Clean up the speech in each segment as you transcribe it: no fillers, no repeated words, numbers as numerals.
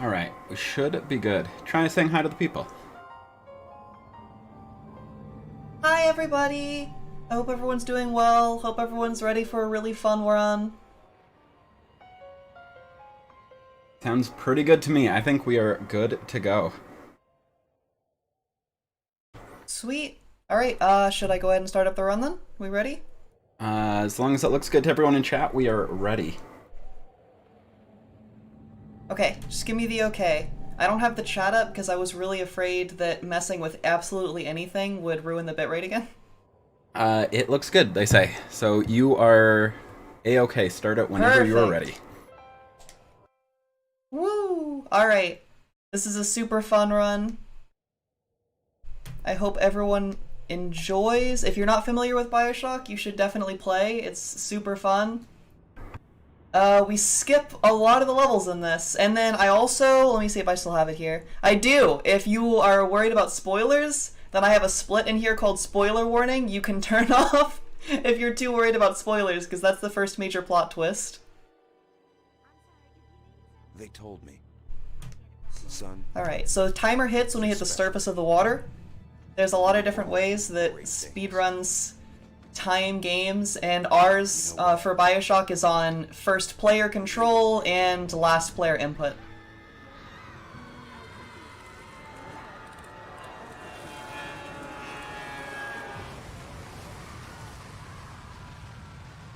Alright, we should be good. Try saying hi to the people. Hi everybody! I hope everyone's doing well. Hope everyone's ready for a really fun run. Sounds pretty good to me. I think we are good to go. Sweet. Alright, should I go ahead and start up the run then? We ready? As long as it looks good to everyone in chat, we are ready. Okay, just give me the okay. I don't have the chat up because I was really afraid that messing with absolutely anything would ruin the bitrate again. It looks good, they say. So you are A-okay. Start it whenever you're ready. Woo! Alright. This is a super fun run. I hope everyone enjoys. If you're not familiar with BioShock, you should definitely play. It's super fun. We skip a lot of the levels in this. And then I also, let me see if I still have it here. I do! If you are worried about spoilers, then I have a split in here called Spoiler Warning. You can turn off if you're too worried about spoilers, because that's the first major plot twist. They told me. Son. Alright, so timer hits when we hit the surface of the water. There's a lot of different ways that speedruns time games, and ours for BioShock is on first player control and last player input.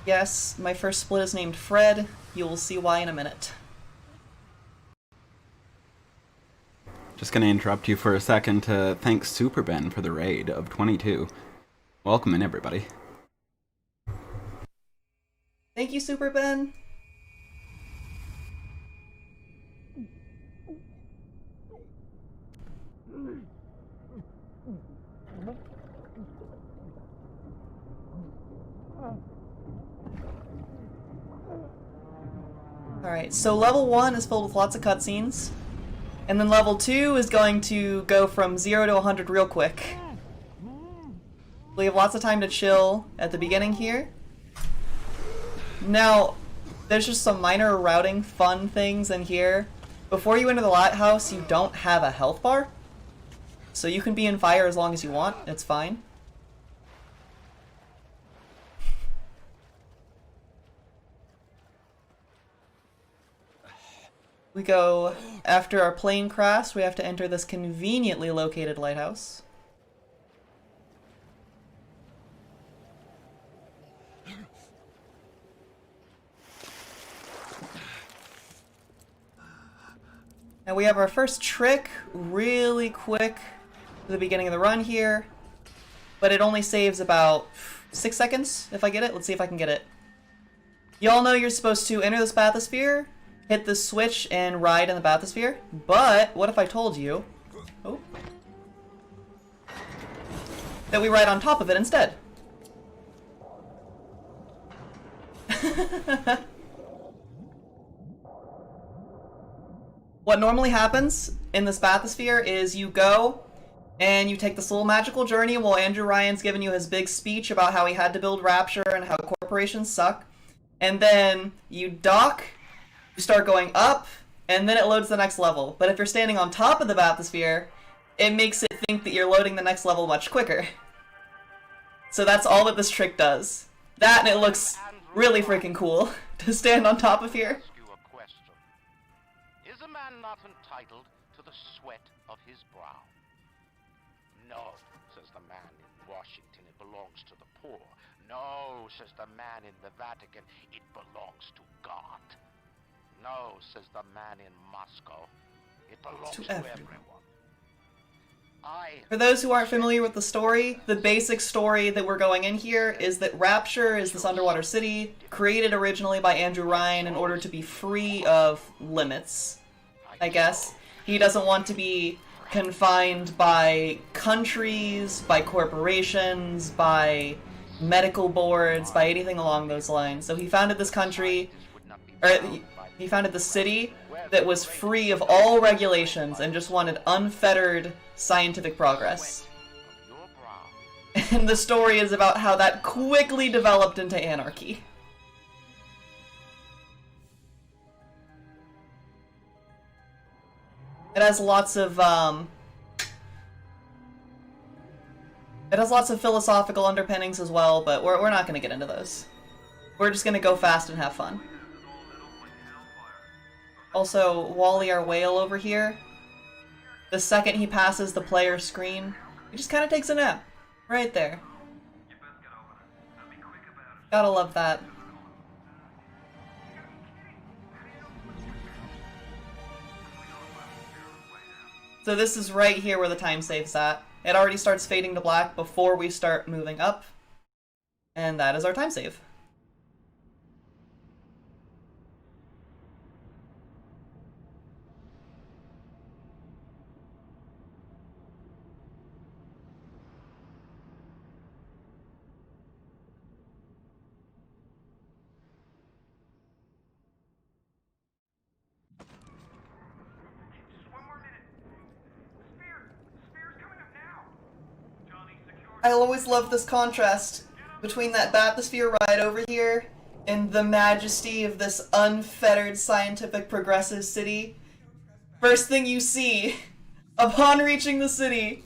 Yes, my first split is named Fred. You will see why in a minute. Just gonna interrupt you for a second to thank Super Ben for the raid of 22. Welcome in, everybody. Thank you, Super Ben. Alright, so level 1 is filled with lots of cutscenes. And then level 2 is going to go from 0 to 100 real quick. We have lots of time to chill at the beginning here. Now, there's just some minor routing fun things in here. Before you enter the lighthouse, you don't have a health bar. So you can be in fire as long as you want, it's fine. We go, after our plane crash, we have to enter this conveniently located lighthouse. Now we have our first trick, really quick, at the beginning of the run here, but it only saves about 6 seconds, if I get it. Let's see if I can get it. Y'all know you're supposed to enter this bathysphere, hit the switch, and ride in the bathysphere, but what if I told you that we ride on top of it instead? What normally happens in this bathysphere is you go and you take this little magical journey while Andrew Ryan's giving you his big speech about how he had to build Rapture and how corporations suck. And then you dock, you start going up, and then it loads the next level. But if you're standing on top of the bathysphere, it makes it think that you're loading the next level much quicker. So that's all that this trick does. That, and it looks really freaking cool to stand on top of here. Is a man not entitled to the sweat of his brow? No, says the man in Washington, it belongs to the poor. No, says the man in the Vatican, it belongs to God. No, says the man in Moscow, it belongs to everyone. For those who aren't familiar with the story, the basic story that we're going in here is that Rapture is this underwater city created originally by Andrew Ryan in order to be free of limits, I guess. He doesn't want to be confined by countries, by corporations, by medical boards, by anything along those lines. So he founded this country, or he founded the city that was free of all regulations and just wanted unfettered scientific progress. And the story is about how that quickly developed into anarchy. It has lots of philosophical underpinnings as well, but we're not going to get into those. We're just going to go fast and have fun. Also, Wally, our whale over here, the second he passes the player screen, he just kind of takes a nap. Right there. Gotta love that. So this is right here where the time save's at. It already starts fading to black before we start moving up. And that is our time save. I always love this contrast between that bathysphere ride over here and the majesty of this unfettered scientific progressive city. First thing you see upon reaching the city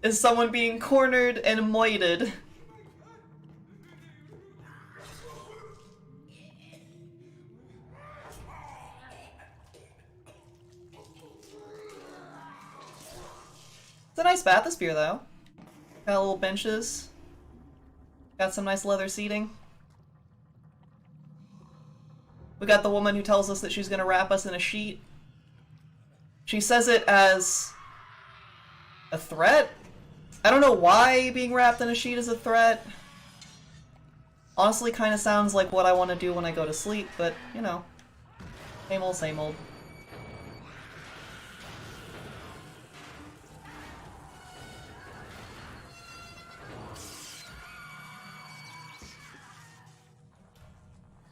is someone being cornered and moited. It's a nice bathysphere though. Got little benches. Got some nice leather seating. We got the woman who tells us that she's gonna wrap us in a sheet. She says it as a threat? I don't know why being wrapped in a sheet is a threat. Honestly, kind of sounds like what I want to do when I go to sleep, but, you know. Same old, same old.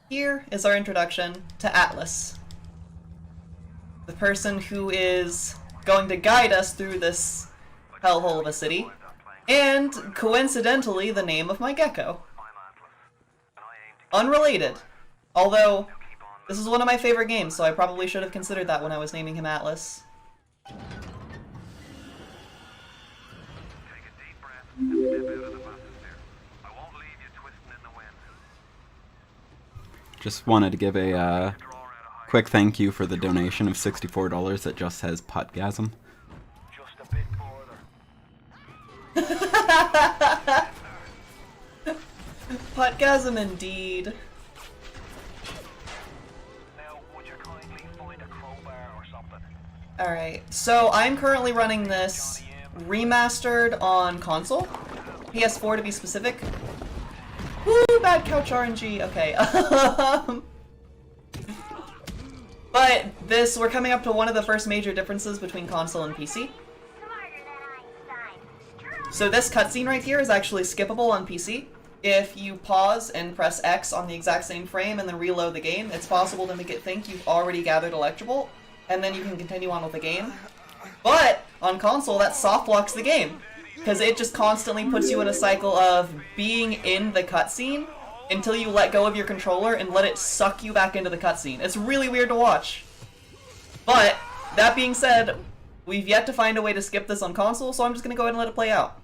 Here is our introduction to Atlas, the person who is going to guide us through this hellhole of a city, and coincidentally the name of my gecko. Unrelated, although this is one of my favorite games, so I probably should have considered that when I was naming him Atlas. Just wanted to give a quick thank you for the donation of $64 that just says Putgasm. Just a bit further. Putgasm indeed. Now, would you kindly find a crowbar or something? Alright, so I'm currently running this remastered on console. PS4 to be specific. Woo, bad couch RNG. Okay. But this, we're coming up to one of the first major differences between console and PC. So this cutscene right here is actually skippable on PC. If you pause and press X on the exact same frame and then reload the game, it's possible to make it think you've already gathered electable, and then you can continue on with the game. But on console, that soft locks the game, because it just constantly puts you in a cycle of being in the cutscene until you let go of your controller and let it suck you back into the cutscene. It's really weird to watch. But, that being said, we've yet to find a way to skip this on console, so I'm just gonna go ahead and let it play out.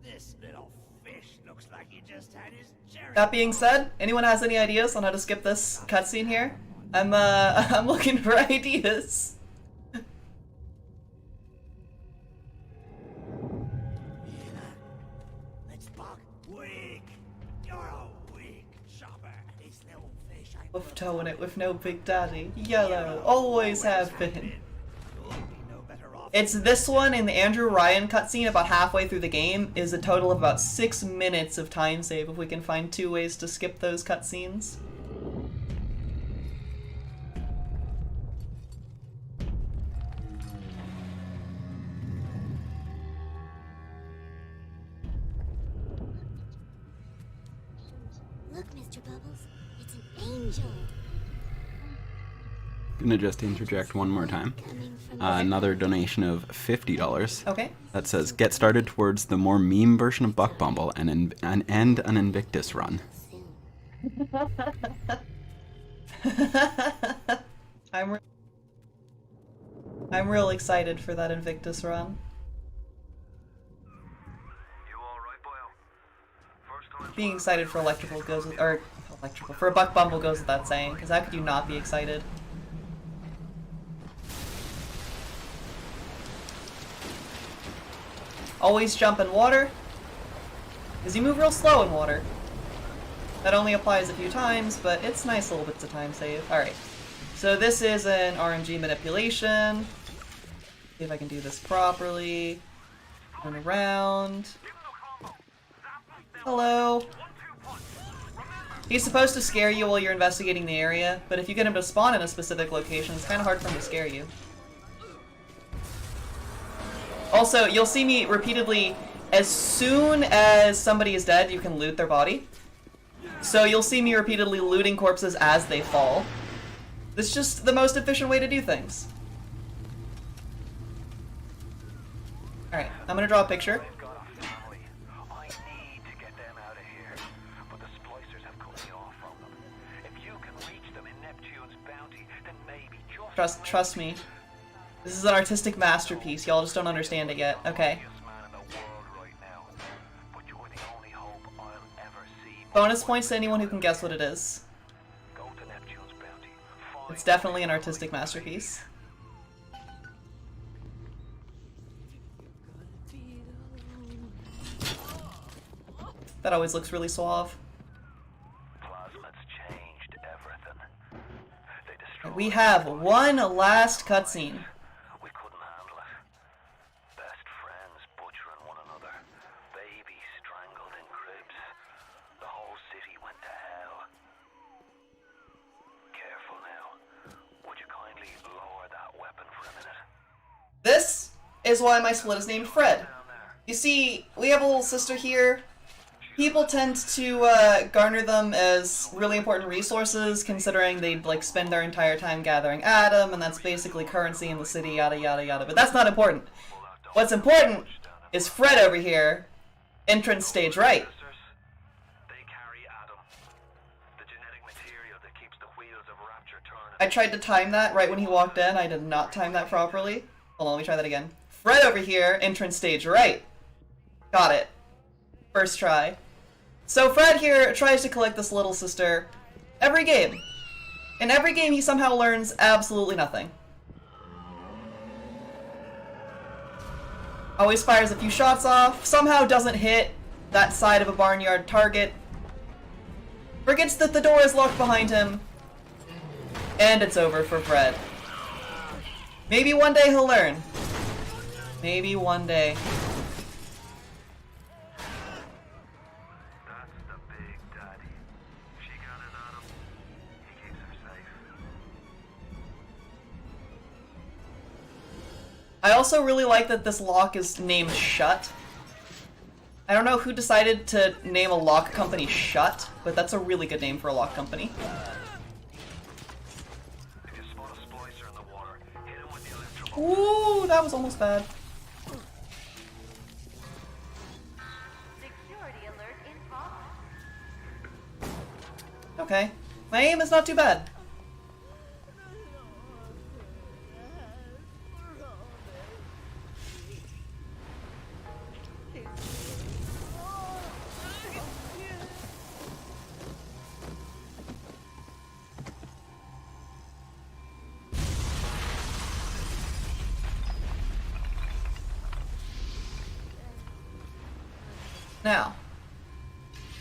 This little fish looks like he just had his cherry. That being said, anyone has any ideas on how to skip this cutscene here? I'm looking for ideas. Let's buck wig. You're a wig shopper. This little fish ain't With toe in it with no big daddy. Yellow. Always have been. no better off. It's this one and the Andrew Ryan cutscene about halfway through the game is a total of about 6 minutes of time save if we can find 2 ways to skip those cutscenes. Look, Mr. Bubbles, it's an angel. Gonna just interject one more time. Another donation of $50 Okay. that says get started towards the more meme version of Buck Bumble and an Invictus run. Soon. I'm real excited for that Invictus run. Being excited for electrical goes with, or electrical, for a Buck Bumble goes with that saying, because how could you not be excited? Always jump in water, because you move real slow in water. That only applies a few times, but it's nice little bits of time save. Alright, so this is an RNG manipulation. See if I can do this properly. Turn around. Hello. He's supposed to scare you while you're investigating the area, but if you get him to spawn in a specific location, it's kind of hard for him to scare you. Also, you'll see me repeatedly, as soon as somebody is dead, you can loot their body. So you'll see me repeatedly looting corpses as they fall. It's just the most efficient way to do things. Alright, I'm gonna draw a picture. Trust me. This is an artistic masterpiece. Y'all just don't understand it yet. Okay. Bonus points to anyone who can guess what it is. It's definitely an artistic masterpiece. That always looks really suave. We have one last cutscene. We couldn't handle it. Best friends butchering one another. Babies strangled in cribs. The whole city went to hell. Careful now. Would you kindly lower that weapon for a minute? This is why my split is named Fred. You see, we have a little sister here. People tend to garner them as really important resources, considering they'd like spend their entire time gathering Atom, and that's basically currency in the city, yada yada yada. But that's not important. What's important is Fred over here, entrance stage right. I tried to time that right when he walked in. I did not time that properly. Hold on, let me try that again. Fred over here, entrance stage right. Got it. First try. So Fred here tries to collect this little sister every game. In every game he somehow learns absolutely nothing. Always fires a few shots off, somehow doesn't hit that side of a barnyard target. Forgets that the door is locked behind him. And it's over for Fred. Maybe one day he'll learn. Maybe one day. I also really like that this lock is named Shut. I don't know who decided to name a lock company Shut, but that's a really good name for a lock company. Ooh, that was almost bad. Security alert in progress. Okay. My aim is not too bad. Now,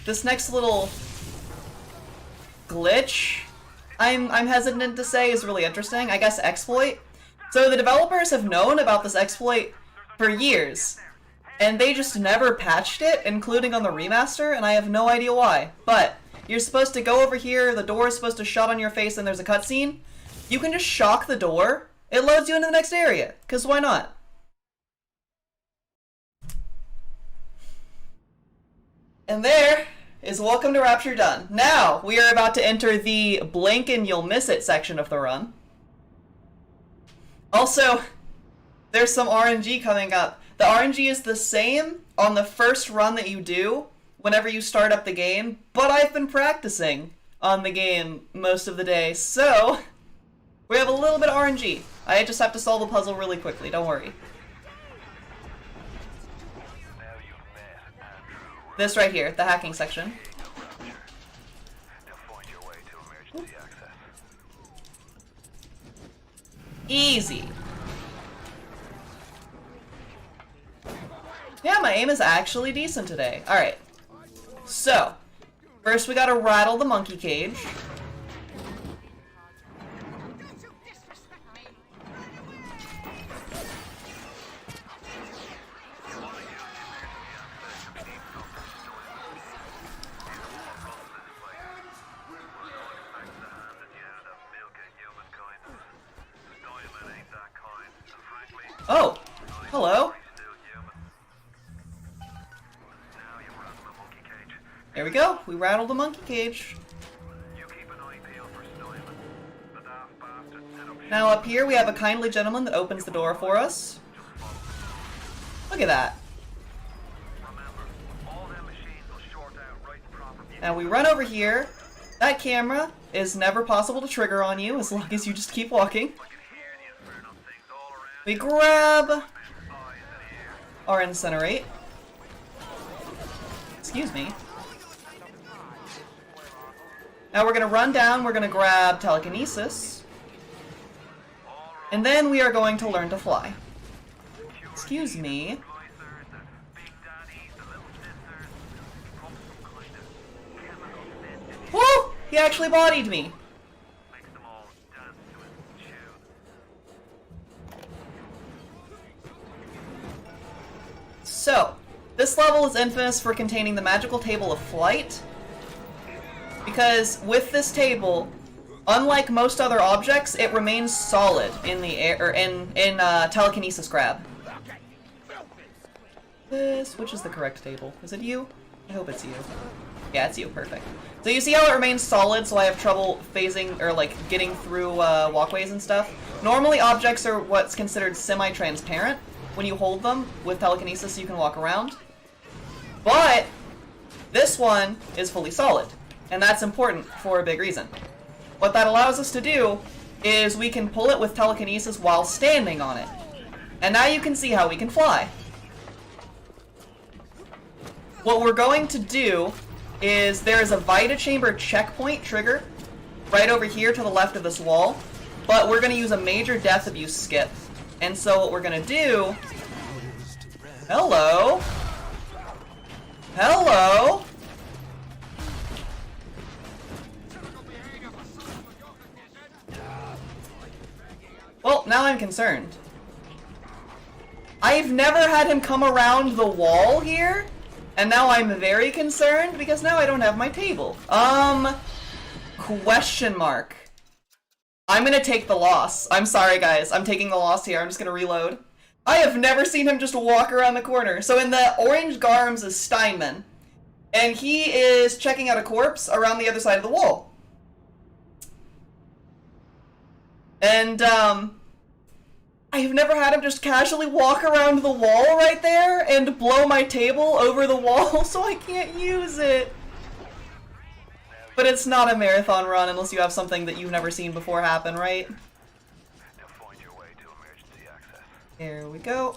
this next little glitch, I'm hesitant to say is really interesting. I guess exploit. So the developers have known about this exploit for years, and they just never patched it, including on the remaster, and I have no idea why. But you're supposed to go over here, the door is supposed to shut on your face, and there's a cutscene. You can just shock the door. It loads you into the next area, because why not? And there is Welcome to Rapture done. Now, we are about to enter the blink and you'll miss it section of the run. Also, there's some RNG coming up. The RNG is the same on the first run that you do whenever you start up the game, but I've been practicing on the game most of the day, so we have a little bit of RNG. I just have to solve a puzzle really quickly, don't worry. This right here, the hacking section. Easy. Yeah, my aim is actually decent today. Alright. So, first we gotta rattle the monkey cage. Oh, hello. There we go. We rattled the monkey cage. Now up here we have a kindly gentleman that opens the door for us. Look at that. Now we run over here. That camera is never possible to trigger on you as long as you just keep walking. We grab our incinerate. Excuse me. Now we're gonna run down, we're gonna grab telekinesis. And then we are going to learn to fly. Excuse me. Woo! He actually bodied me. So, this level is infamous for containing the magical table of flight, because with this table, unlike most other objects, it remains solid in the air, or in telekinesis grab. Which is the correct table? Is it you? I hope it's you. Yeah, it's you. Perfect. So you see how it remains solid, so I have trouble phasing, or like getting through walkways and stuff? Normally objects are what's considered semi-transparent. When you hold them with telekinesis, you can walk around. But this one is fully solid, and that's important for a big reason. What that allows us to do is we can pull it with telekinesis while standing on it. And now you can see how we can fly. What we're going to do is there is a Vita Chamber checkpoint trigger right over here to the left of this wall, but we're going to use a major death abuse skip. And so what we're gonna do... Hello? Hello? Well, now I'm concerned. I've never had him come around the wall here, and now I'm very concerned because now I don't have my table. Question mark. I'm gonna take the loss. I'm sorry, guys. I'm taking the loss here. I'm just gonna reload. I have never seen him just walk around the corner. So in the orange Garms is Steinman. And he is checking out a corpse around the other side of the wall. And, I've never had him just casually walk around the wall right there and blow my table over the wall, so I can't use it. But it's not a marathon run unless you have something that you've never seen before happen, right? There we go.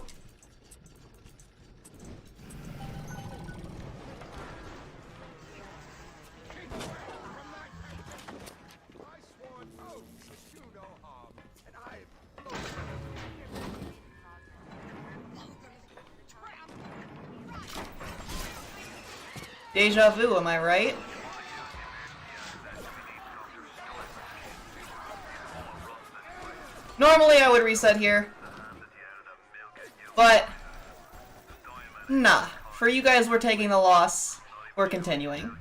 Deja vu, am I right? Normally I would reset here, but nah. For you guys, we're taking the loss. We're continuing.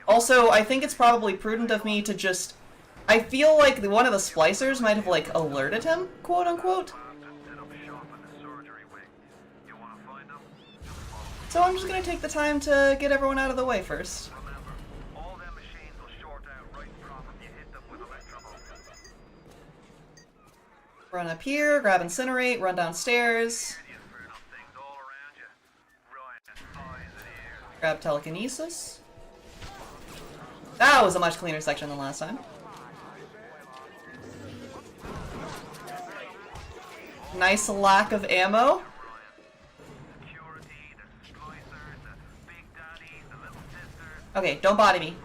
Also, I think it's probably prudent of me to just... I feel like one of the splicers might have, like, alerted him, quote-unquote. So I'm just gonna take the time to get everyone out of the way first. Run up here, grab incinerate, run downstairs. Grab telekinesis. That was a much cleaner section than last time. Nice lack of ammo. Okay, don't body me.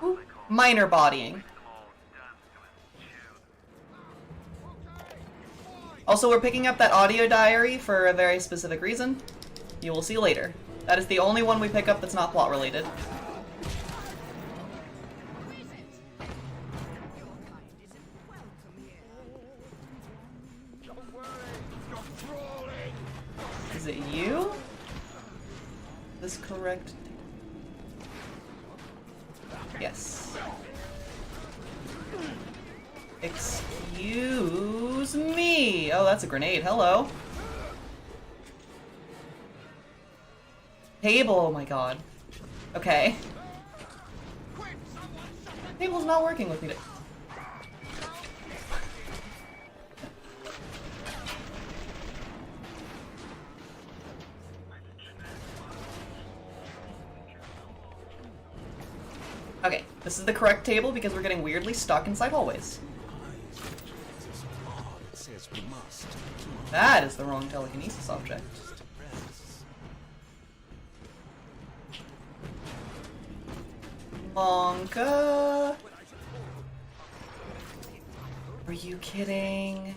Ooh, minor bodying. Also, we're picking up that audio diary for a very specific reason. You will see later. That is the only one we pick up that's not plot related. Is it you? Is this correct? Yes. Excuse me. Oh, that's a grenade. Hello. Table. Oh my god. Okay. Table's not working with me. Okay, this is the correct table because we're getting weirdly stuck inside hallways. That is the wrong telekinesis object. Monka. Are you kidding?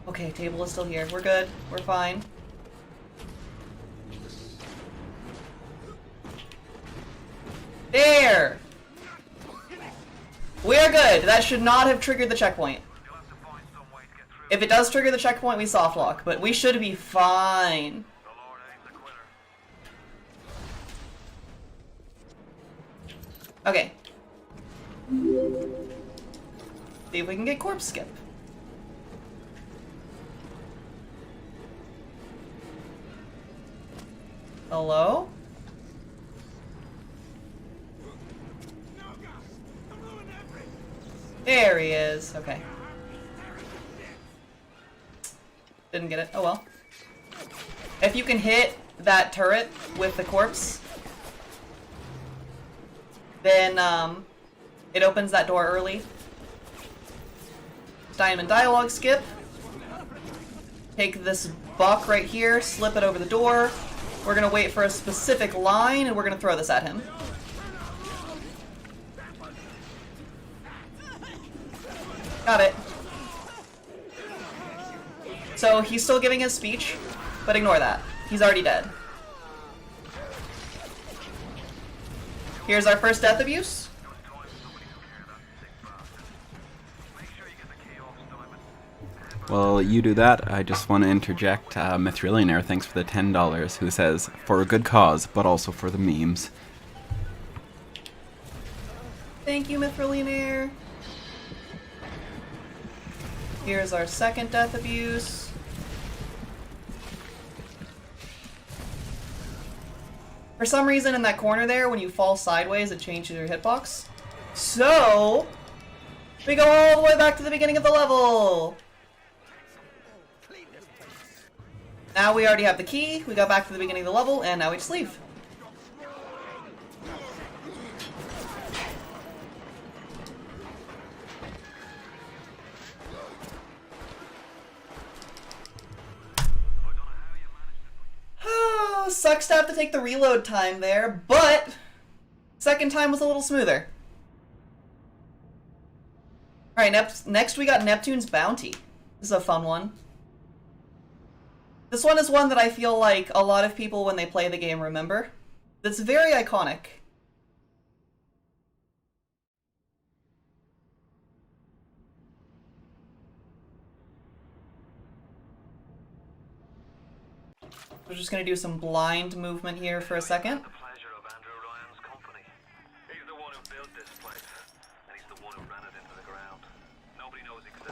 Okay, table is still here. We're good. We're fine. There! We're good. That should not have triggered the checkpoint. If it does trigger the checkpoint, we soft lock, but we should be fine. Okay. See if we can get corpse skip. Hello? There he is. Okay. Didn't get it. Oh well. If you can hit that turret with the corpse, then it opens that door early. Diamond dialogue skip. Take this buck right here, slip it over the door. We're gonna wait for a specific line and we're gonna throw this at him. Got it. So he's still giving his speech, but ignore that. He's already dead. Here's our first death abuse. Well, you do that. I just want to interject. Mithrillionaire, thanks for the $10, who says, for a good cause, but also for the memes. Thank you, Mithrillionaire. Here's our second death abuse. For some reason in that corner there, when you fall sideways, it changes your hitbox. So, we go all the way back to the beginning of the level. Now we already have the key, we go back to the beginning of the level, and now we just leave. Sucks to have to take the reload time there, but second time was a little smoother. Alright, next we got Neptune's Bounty. This is a fun one. This one is one that I feel like a lot of people when they play the game remember. It's very iconic. We're just gonna do some blind movement here for a second.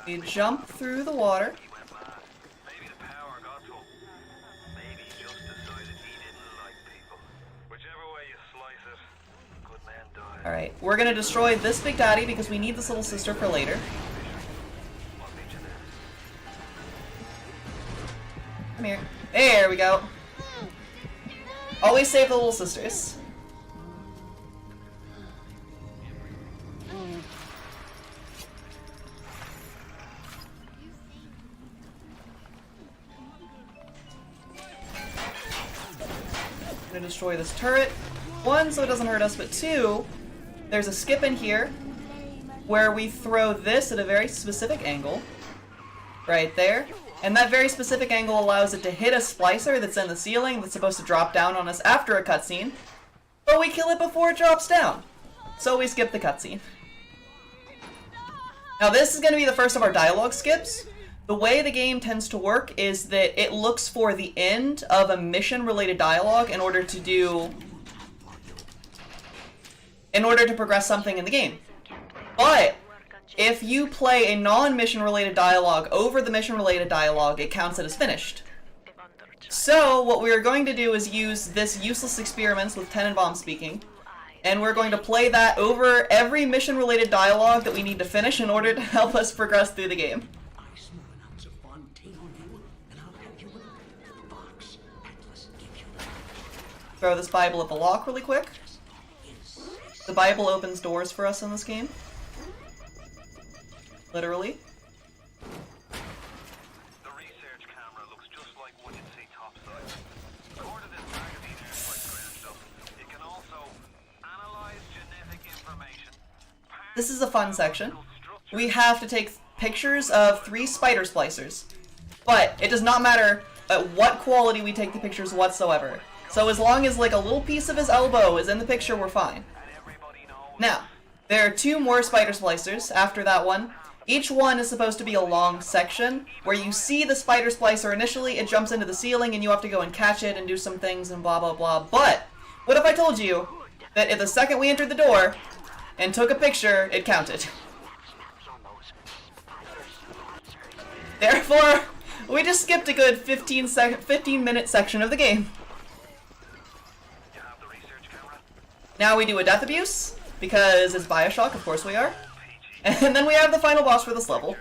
We jump through the water. Alright, we're gonna destroy this Big Daddy because we need this little sister for later. Come here. There we go. Always save the little sisters. I'm gonna destroy this turret. One, so it doesn't hurt us, but two, there's a skip in here where we throw this at a very specific angle. Right there. And that very specific angle allows it to hit a splicer that's in the ceiling that's supposed to drop down on us after a cutscene. But we kill it before it drops down. So we skip the cutscene. Now this is going to be the first of our dialogue skips. The way the game tends to work is that it looks for the end of a mission-related dialogue in order to progress something in the game. But if you play a non-mission related dialogue over the mission related dialogue, it counts it as finished. So what we're going to do is use this useless experiments with Tenenbaum speaking, and we're going to play that over every mission related dialogue that we need to finish in order to help us progress through the game. Throw this Bible at the lock really quick. The Bible opens doors for us in this game. Literally. The research camera looks just like what you'd see topside. According to this magazine and stuff, it can also analyze genetic information. This is a fun section. We have to take pictures of 3 spider splicers. But it does not matter at what quality we take the pictures whatsoever. So as long as like a little piece of his elbow is in the picture, we're fine. Now, there are 2 more spider splicers after that one. Each one is supposed to be a long section where you see the spider splicer initially, it jumps into the ceiling and you have to go and catch it and do some things and blah blah blah. But what if I told you that if the second we entered the door and took a picture, it counted? Therefore, we just skipped a good 15-minute section of the game. Now we do a death abuse, because it's BioShock, of course we are. And then we have the final boss for this level.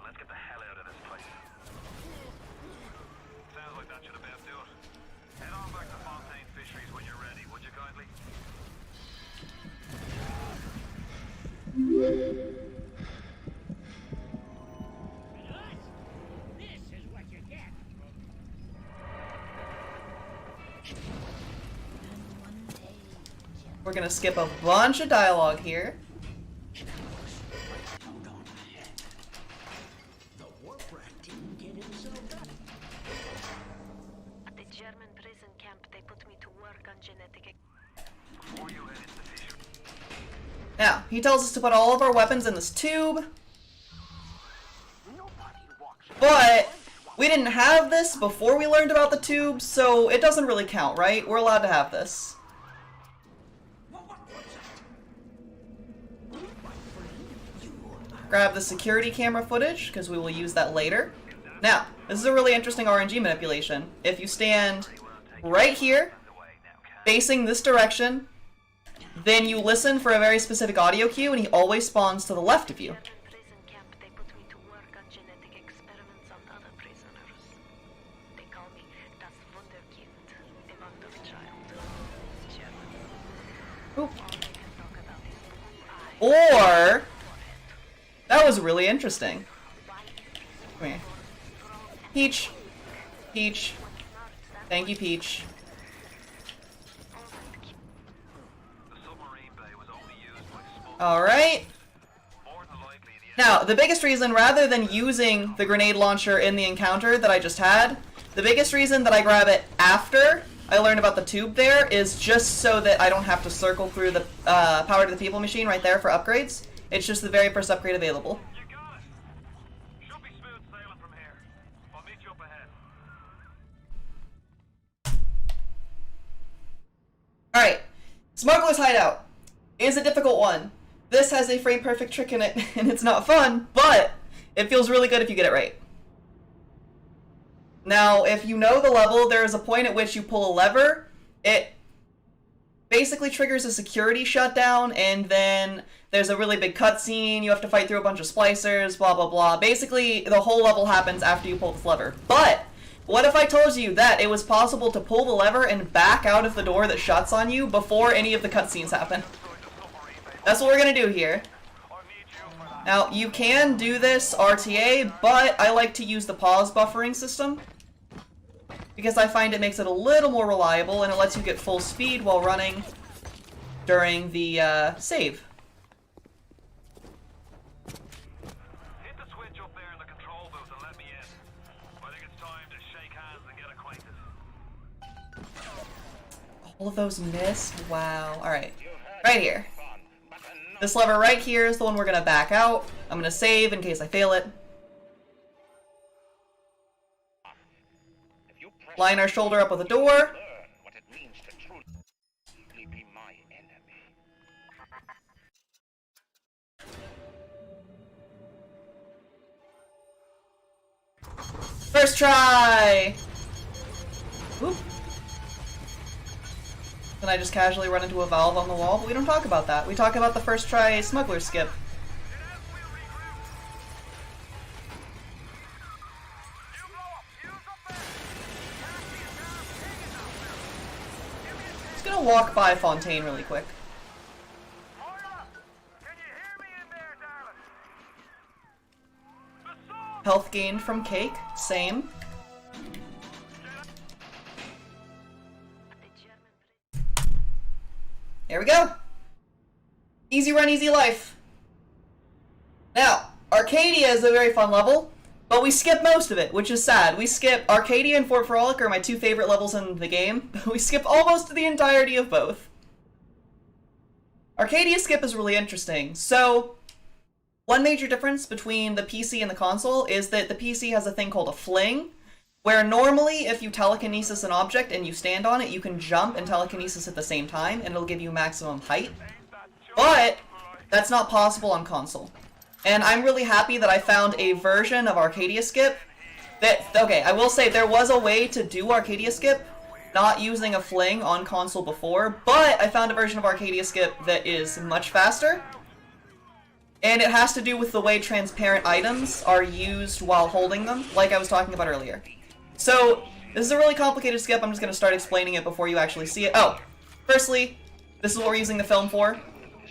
Let's get the hell out of this place. Sounds like that should about do it. Head on back to Fontaine Fisheries when you're ready, would you kindly? We're gonna skip a bunch of dialogue here. At the German prison camp, they put me to work on genetic. Now, he tells us to put all of our weapons in this tube. But we didn't have this before we learned about the tube, so it doesn't really count, right? We're allowed to have this. Grab the security camera footage, because we will use that later. Now, this is a really interesting RNG manipulation. If you stand right here, facing this direction, then you listen for a very specific audio cue, and he always spawns to the left of you. Prison camp, they put me to work on genetic experiments on other prisoners. They call me das Wunderkind, a Wunderchild. German. Oop. All they can talk about is blue eyes. Or, that was really interesting. Come here. Peach. Peach. Thank you, Peach. Alright. Now, the biggest reason, rather than using the grenade launcher in the encounter that I just had, the biggest reason that I grab it after I learn about the tube there is just so that I don't have to circle through the Power to the People machine right there for upgrades. It's just the very first upgrade available. You got it. Should be smooth sailing from here. I'll meet you up ahead. Alright. Smuggler's Hideout is a difficult one. This has a frame perfect trick in it, and it's not fun, but it feels really good if you get it right. Now, if you know the level, there is a point at which you pull a lever. It basically triggers a security shutdown, and then there's a really big cutscene. You have to fight through a bunch of splicers, blah, blah, blah. Basically, the whole level happens after you pull this lever. But What if I told you that it was possible to pull the lever and back out of the door that shuts on you before any of the cutscenes happen? That's what we're gonna do here. Now, you can do this RTA, but I like to use the pause buffering system, because I find it makes it a little more reliable and it lets you get full speed while running during the save. Hit the switch up there in the control booth and let me in. I think it's time to shake hands and get acquainted. All of those missed? Wow. Alright. Right here. This lever right here is the one we're gonna back out. I'm gonna save in case I fail it. Line our shoulder up with a door. What it means to truly be my enemy. First try! Oop. Then I just casually run into a valve on the wall, but we don't talk about that. We talk about the first try smuggler skip. Just gonna walk by Fontaine really quick. Health gained from cake, same. There we go. Easy run, easy life. Now, Arcadia is a very fun level, but we skip most of it, which is sad. We skip Arcadia and Fort Frolic are my two favorite levels in the game. We skip almost the entirety of both. Arcadia skip is really interesting. So, one major difference between the PC and the console is that the PC has a thing called a fling, where normally if you telekinesis an object and you stand on it, you can jump and telekinesis at the same time, and it'll give you maximum height. But that's not possible on console. And I'm really happy that I found a version of Arcadia skip that, okay, I will say there was a way to do Arcadia skip not using a fling on console before, but I found a version of Arcadia skip that is much faster. And it has to do with the way transparent items are used while holding them, like I was talking about earlier. So, this is a really complicated skip. I'm just going to start explaining it before you actually see it. Oh, firstly, this is what we're using the film for.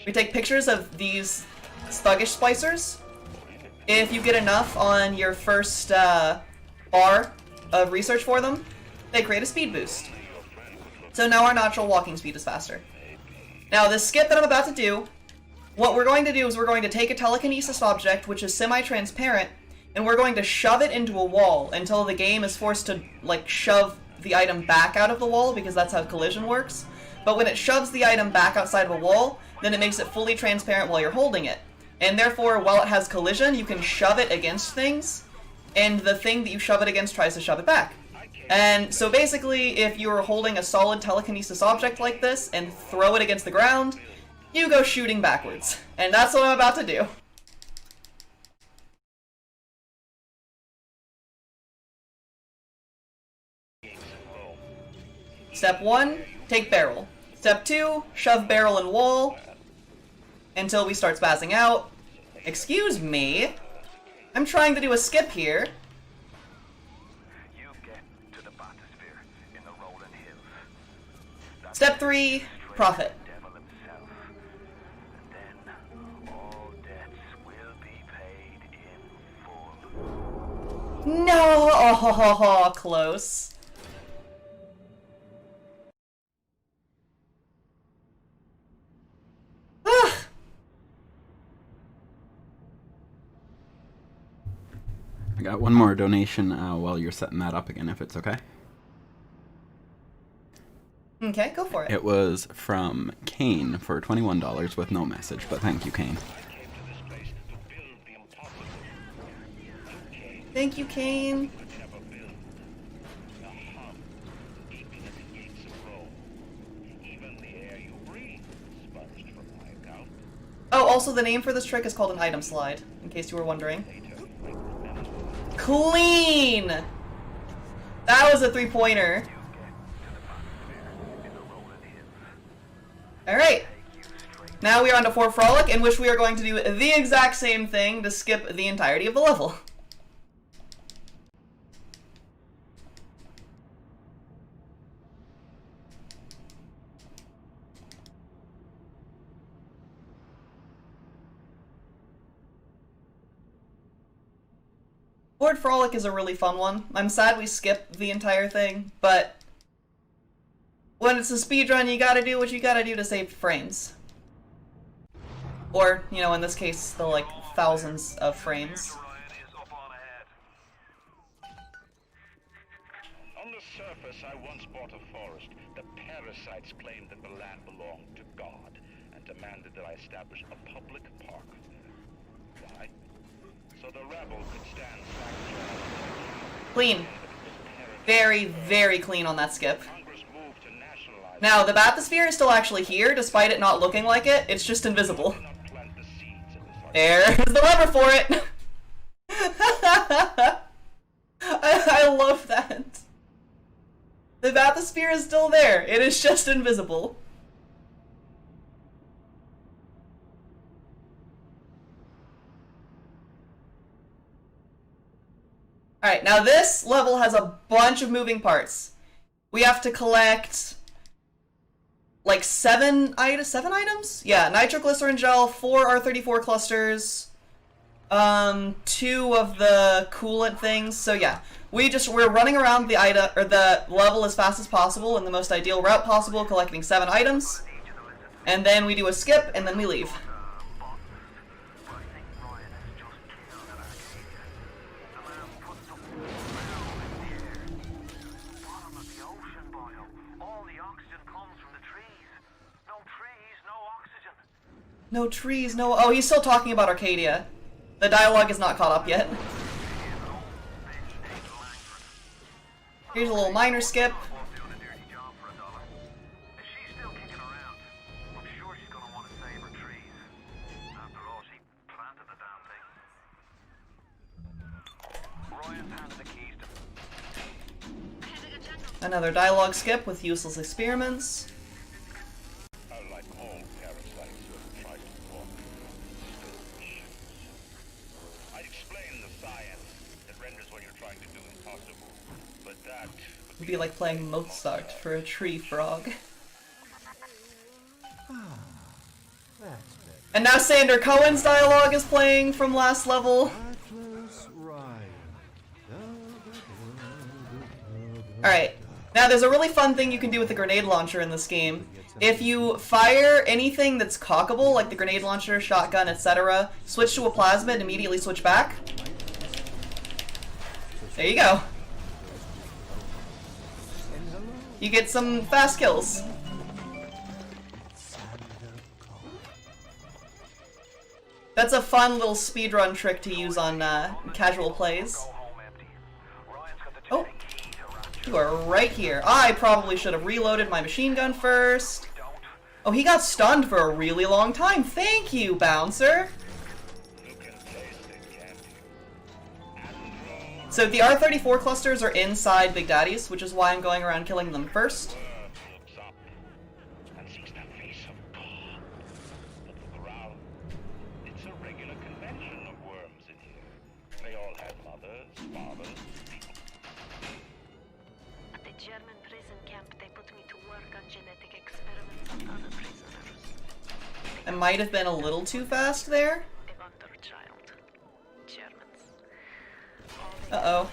We take pictures of these thuggish splicers. If you get enough on your first bar of research for them, they create a speed boost. So now our natural walking speed is faster. Now, this skip that I'm about to do, what we're going to do is we're going to take a telekinesis object, which is semi-transparent, and we're going to shove it into a wall until the game is forced to, like, shove the item back out of the wall, because that's how collision works. But when it shoves the item back outside of a wall, then it makes it fully transparent while you're holding it. And therefore, while it has collision, you can shove it against things, and the thing that you shove it against tries to shove it back. And so basically, if you're holding a solid telekinesis object like this and throw it against the ground, you go shooting backwards. And that's what I'm about to do. Step 1, take barrel. Step 2, shove barrel in wall until we start spazzing out. Excuse me. I'm trying to do a skip here. You get to the bathysphere in the rolling hills. Step 3, profit. Devil himself. And then all debts will be paid in full. No! Oh, close. I got one more donation while you're setting that up again, if it's okay. Okay, go for it. It was from Kane for $21 with no message, but thank you, Kane. Thank you, Kane. Oh, also the name for this trick is called an item slide, in case you were wondering. Clean! That was a three-pointer. Alright. Now we are on to Fort Frolic, in which we are going to do the exact same thing to skip the entirety of the level. Board Frolic is a really fun one. I'm sad we skipped the entire thing, but when it's a speedrun, you gotta do what you gotta do to save frames. Or, you know, in this case, the, like, thousands of frames. On the surface, I once bought a forest. The parasites claimed that the land belonged to God and demanded that I establish a public park there. Why? So the rebel could stand sacrifice. Clean. Very, very clean on that skip. Congress moved to nationalize. Now, the bathysphere is still actually here, despite it not looking like it. It's just invisible. Not plant the seeds of this There's the lever for it! I love that. The bathysphere is still there. It is just invisible. Alright, now this level has a bunch of moving parts. We have to collect like seven items? Yeah, nitroglycerin gel, 4 R34 clusters, 2 of the coolant things. So yeah, we're running around the level as fast as possible in the most ideal route possible, collecting 7 items. And then we do a skip, and then we leave. No trees, no... Oh, he's still talking about Arcadia. The dialogue is not caught up yet. Here's a little minor skip. Another dialogue skip with useless experiments. like all parasites who try to form fish. I explain the science that renders what you're trying to do impossible, but that It'd be like playing Mozart for a tree frog. And now Sander Cohen's dialogue is playing from last level. Alright, now there's a really fun thing you can do with the grenade launcher in this game. If you fire anything that's cockable, like the grenade launcher, shotgun, etc., switch to a plasma and immediately switch back. There you go. You get some fast kills. That's a fun little speedrun trick to use on casual plays. Oh, you are right here. I probably should have reloaded my machine gun first. Oh, he got stunned for a really long time. Thank you, Bouncer. So the R34 clusters are inside Big Daddy's, which is why I'm going around killing them first. I might have been a little too fast there. Uh-oh.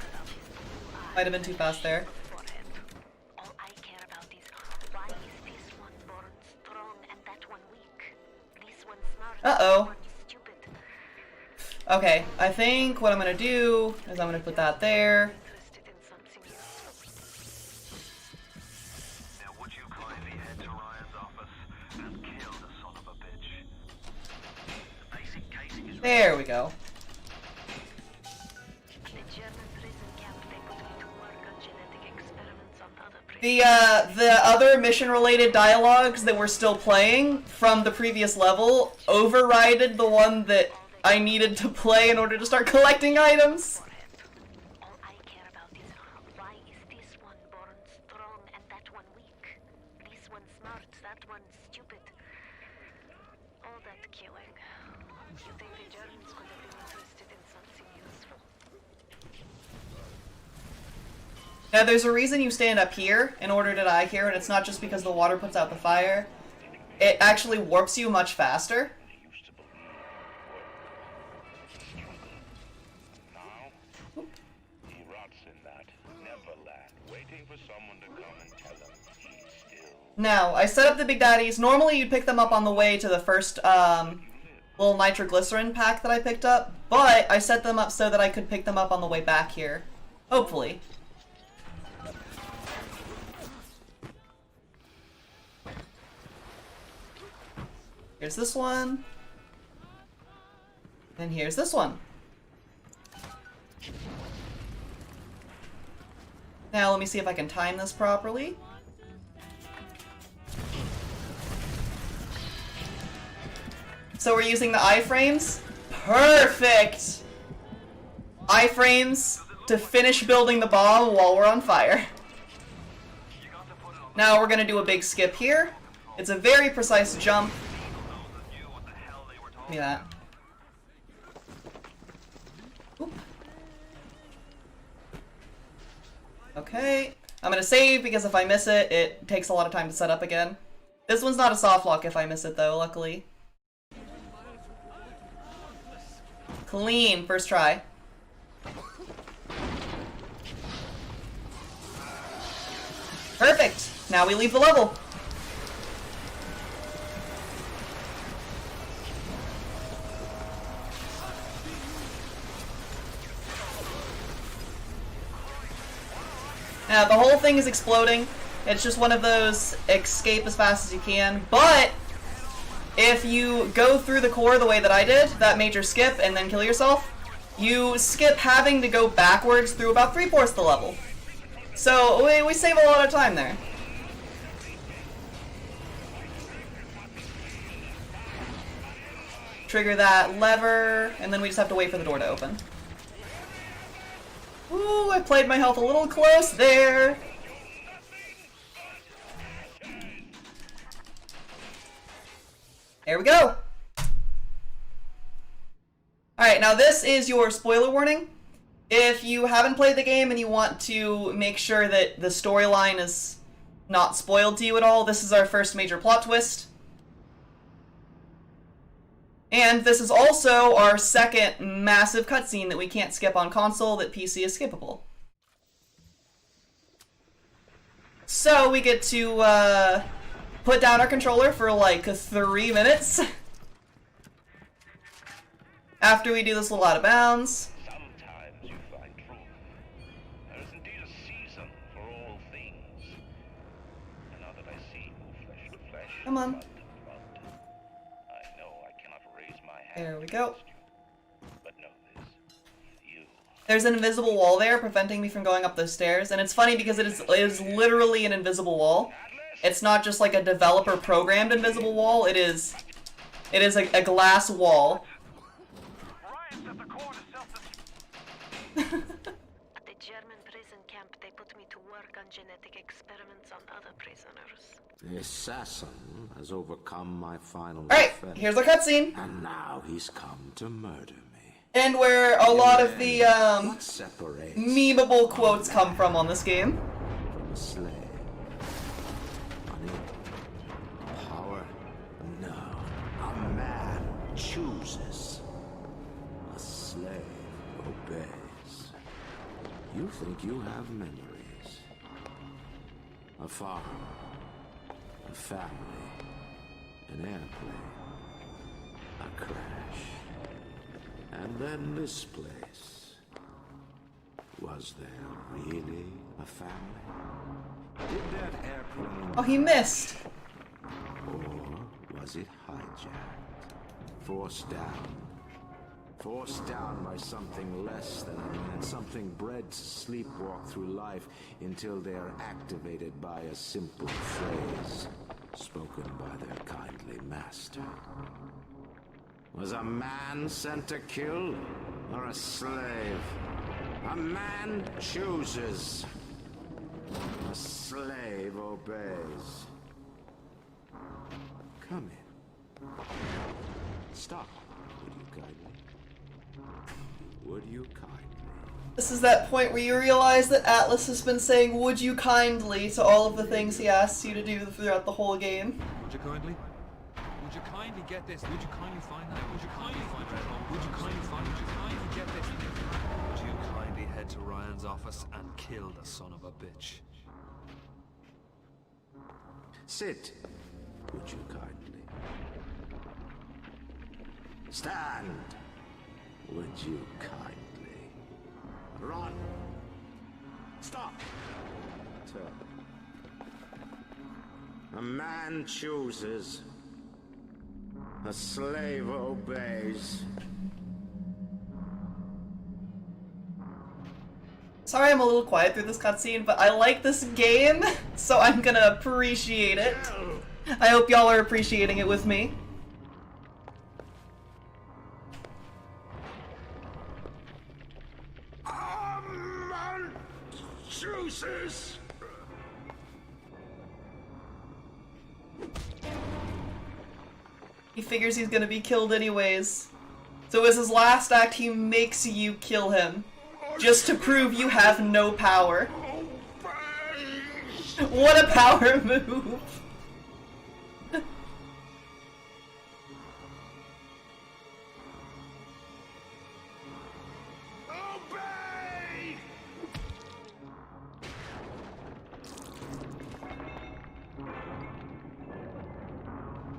Might have been too fast there. Uh-oh. Okay, I think what I'm gonna do is I'm gonna put that there. There we go. The other mission-related dialogues that were still playing from the previous level overrided the one that I needed to play in order to start collecting items. Now, there's a reason you stand up here in order to die here, and it's not just because the water puts out the fire. It actually warps you much faster. for someone to come and tell him he's still... Now, I set up the Big Daddies. Normally you'd pick them up on the way to the first little nitroglycerin pack that I picked up, but I set them up so that I could pick them up on the way back here. Hopefully. Here's this one. And here's this one. Now let me see if I can time this properly. So we're using the iframes? Perfect! Iframes to finish building the bomb while we're on fire. Now we're gonna do a big skip here. It's a very precise jump. Give me that. Oop. Okay. I'm gonna save because if I miss it, it takes a lot of time to set up again. This one's not a soft lock if I miss it though, luckily. Clean, first try. Perfect! Now we leave the level. Now, the whole thing is exploding. It's just one of those escape as fast as you can, but if you go through the core the way that I did, that major skip, and then kill yourself, you skip having to go backwards through about 3/4 the level. So, we save a lot of time there. Trigger that lever, and then we just have to wait for the door to open. Ooh, I played my health a little close there. There we go. Alright, now this is your spoiler warning. If you haven't played the game and you want to make sure that the storyline is not spoiled to you at all, this is our first major plot twist. And this is also our second massive cutscene that we can't skip on console that PC is skippable. So we get to put down our controller for like 3 minutes. After we do this little out of bounds. Sometimes you find truth. There is indeed a season for all things. And now that I see you flesh to flesh, Come on. blood to blood, I know I cannot raise my hand There we go. against you. But know this, you There's an invisible wall there preventing me from going up those stairs, and it's funny because it is literally an invisible wall. It's not just like a developer programmed invisible wall, it is a glass wall. At the German prison camp, they put me to work on genetic experiments on other prisoners. The assassin has overcome my final Alright, defense, here's our cutscene. and now he's come to murder me. And where a lot of the What separates memeable quotes come from on this game. from a slave? Money? Power? No. A man chooses. A slave obeys. You think you have memories. A farm. A family. An airplane. A crash. And then this place. Was there really a family? Did that airplane... Oh, he missed. Or was it hijacked? Forced down. Forced down by something less than a man, something bred to sleepwalk through life until they are activated by a simple phrase spoken by their kindly master. Was a man sent to kill or a slave? A man chooses. A slave obeys. Come in. Stop, would you kindly? Would you kindly? This is that point where you realize that Atlas has been saying "would you kindly" to all of the things he asks you to do throughout the whole game. Would you kindly? Would you kindly get this? Would you kindly find that? Would you kindly find that? Would you kindly find? Would you kindly get this? Would you kindly head to Ryan's office and kill the son of a bitch? Sit, would you kindly? Stand, would you kindly? Run! Stop! Turn. A man chooses. A slave obeys. Sorry I'm a little quiet through this cutscene, but I like this game, so I'm gonna appreciate it. I hope y'all are appreciating it with me. A man chooses. He figures he's gonna be killed anyways. So as his last act, he makes you kill him. Just to prove you have no power. What a power move! Obey!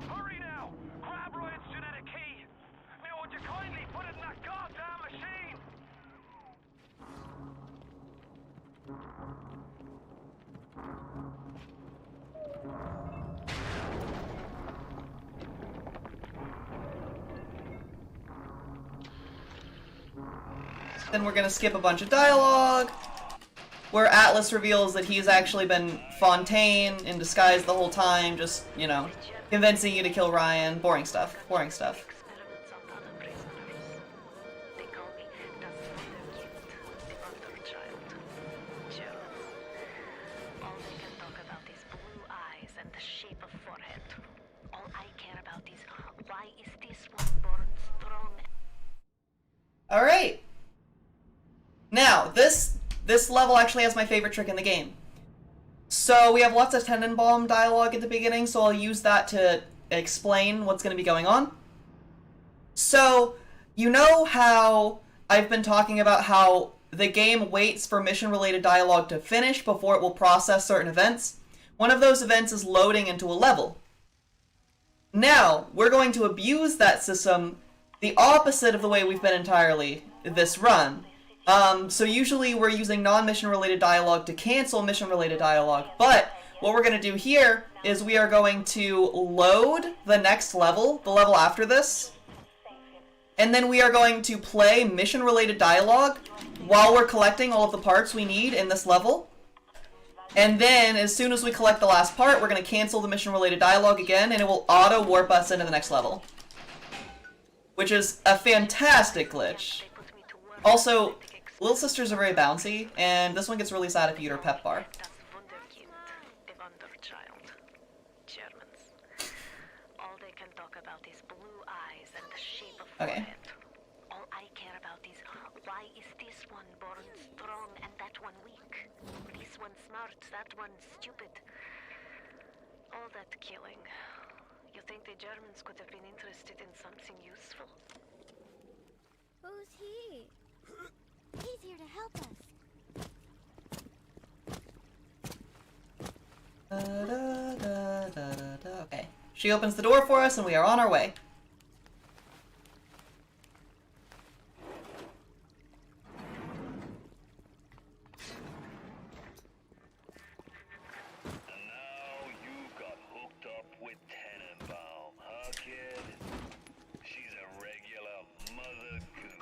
Hurry now! Grab Ryan's genetic key! Now would you kindly put it in that goddamn machine? Then we're gonna skip a bunch of dialogue, where Atlas reveals that he's actually been Fontaine in disguise the whole time, just, you know, convincing you to kill Ryan. Boring stuff. Boring stuff. Experiments on other prisoners. They call me das Wunderkind, the Wonder Child. Germans. All they can talk about is blue eyes and the shape of forehead. All I care about is why is this one born strong? Alright. Now, this level actually has my favorite trick in the game. So we have lots of Tenenbaum dialogue at the beginning, so I'll use that to explain what's going to be going on. So, you know how I've been talking about how the game waits for mission-related dialogue to finish before it will process certain events? One of those events is loading into a level. Now, we're going to abuse that system the opposite of the way we've been entirely this run. So usually we're using non-mission related dialogue to cancel mission-related dialogue, but what we're going to do here is we are going to load the next level, the level after this, and then we are going to play mission-related dialogue while we're collecting all of the parts we need in this level. And then, as soon as we collect the last part, we're going to cancel the mission-related dialogue again, and it will auto-warp us into the next level. Which is a fantastic glitch. Also, Little Sisters are very bouncy, and this one gets really sad if you eat her pep bar. Das Wunderkind, the Wonder Child. Germans. All they can talk about is blue eyes and the shape of Okay. forehead. All I care about is why is this one born strong and that one weak? This one smart, that one stupid. All that killing. You think the Germans could have been interested in something useful? Who's he? He's here to help us. Okay. She opens the door for us, and we are on our way. And now you got hooked up with Tenenbaum, huh, kid? She's a regular mother goose.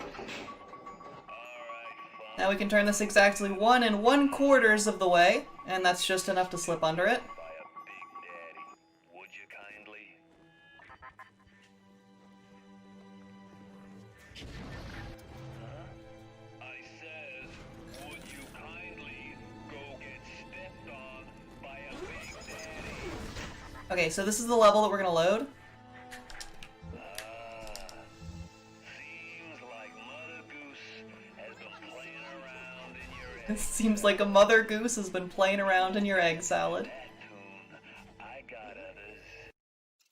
Alright, Now we can turn this exactly 1 1/4 of the way, and that's just enough to slip under it. by a big daddy. Would you kindly? Huh? I says, would you kindly go get stepped on by a big daddy? Okay, so this is the level that we're gonna load. Seems like Mother Goose has been playing around in your It seems like a mother goose has been playing around in your egg salad. Neptune. I got others.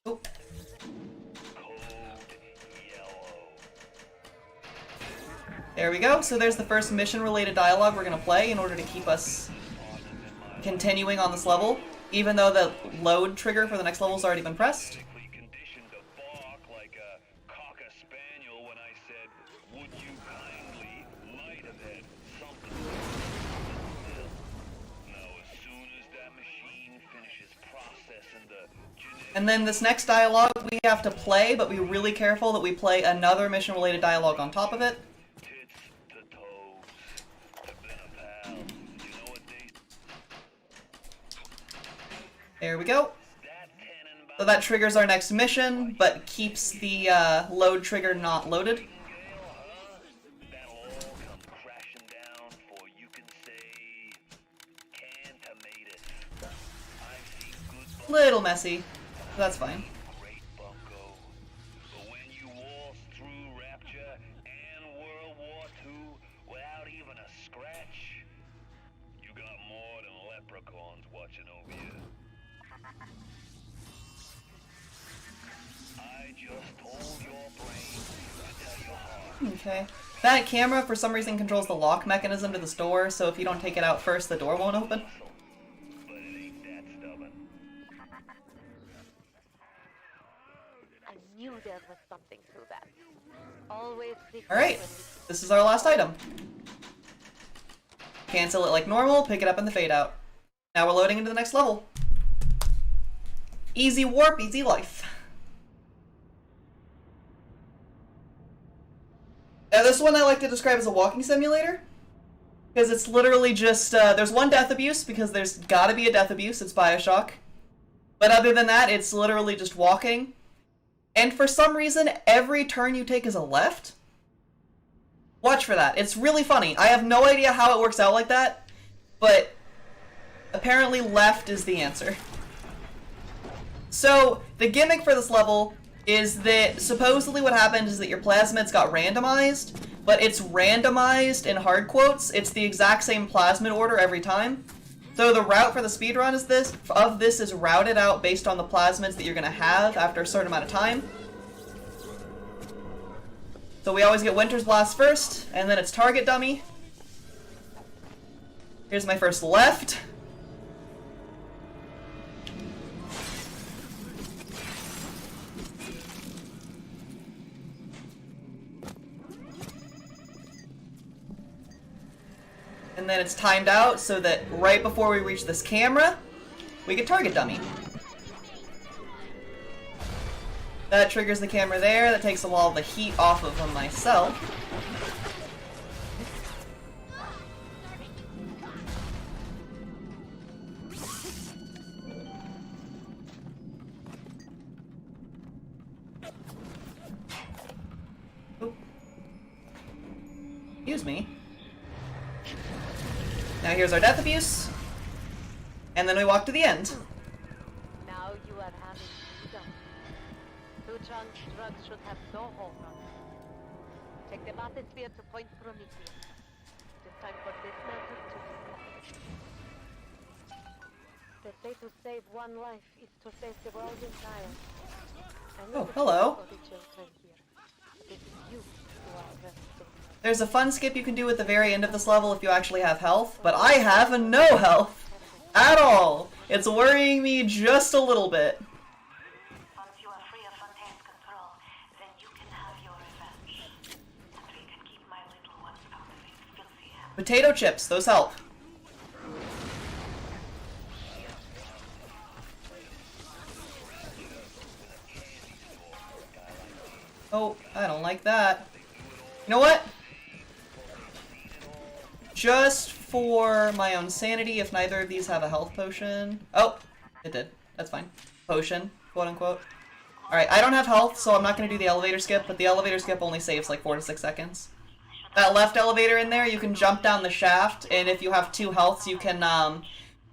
Oh, Code yellow. there we go. So there's the first mission-related dialogue we're gonna play in order to keep us continuing on this level. even though the load trigger for the next level's already been pressed. Medically conditioned to bark like a cocker spaniel when I said, would you kindly might have had something still. Now, as soon as that machine finishes processing the genetic And then this next dialogue we have to play, but be really careful that we play another mission-related dialogue on top of it. tits to toes, have been a pal. You know what they There we go. that Tenenbaum So that triggers our next mission, but keeps the load trigger not loaded. Gale, huh? That'll all come crashing down for you can say Cantomatus. I've seen good Little messy. But that's fine. great bunko. But when you waltz through Rapture and World War II without even a scratch, you got more than leprechauns watching over you. I just told your brain to tell your heart. Okay. That camera, for some reason, controls the lock mechanism to this door, so if you don't take it out first, the door won't open. But it ain't that stubborn. I knew there was something to that. Always secret Alright, when this is our last item. Cancel it like normal, pick it up in the fade out. Now we're loading into the next level. Easy warp, easy life. Now this one I like to describe as a walking simulator. Because it's literally just, there's one death abuse, because there's gotta be a death abuse, it's BioShock. But other than that, it's literally just walking. And for some reason, every turn you take is a left. Watch for that. It's really funny. I have no idea how it works out like that, but apparently left is the answer. So, the gimmick for this level is that supposedly what happened is that your plasmids got randomized, but it's randomized in hard quotes. It's the exact same plasmid order every time. So the route for the speedrun is this is routed out based on the plasmids that you're going to have after a certain amount of time. So we always get Winter's Blast first, and then it's target dummy. Here's my first left. And then it's timed out so that right before we reach this camera, we get target dummy. That triggers the camera there, that takes all the heat off of myself. Oop. Excuse me. Now here's our death abuse. And then we walk to the end. now you are having freedom. Neutron's drugs should have no hold on you. Take the bathysphere to Point Prometheus. It is time for this matter to be settled. They say to save one life is to save the world entire. I know Oh, the hello. for the children here. It is you who are resting. There's a fun skip you can do at the very end of this level if you actually have health, but I have no health at all. It's worrying me just a little bit. Once you are free of Fontaine's control, then you can have your revenge. And we can keep my little ones out of his filthy hands. Potato chips, those help. Oh, I don't like that. You know what? Just for my own sanity, if neither of these have a health potion. Oh, it did. That's fine. Potion, quote unquote. Alright, I don't have health, so I'm not going to do the elevator skip, but the elevator skip only saves like 4 to 6 seconds. That left elevator in there, you can jump down the shaft, and if you have 2 healths, you can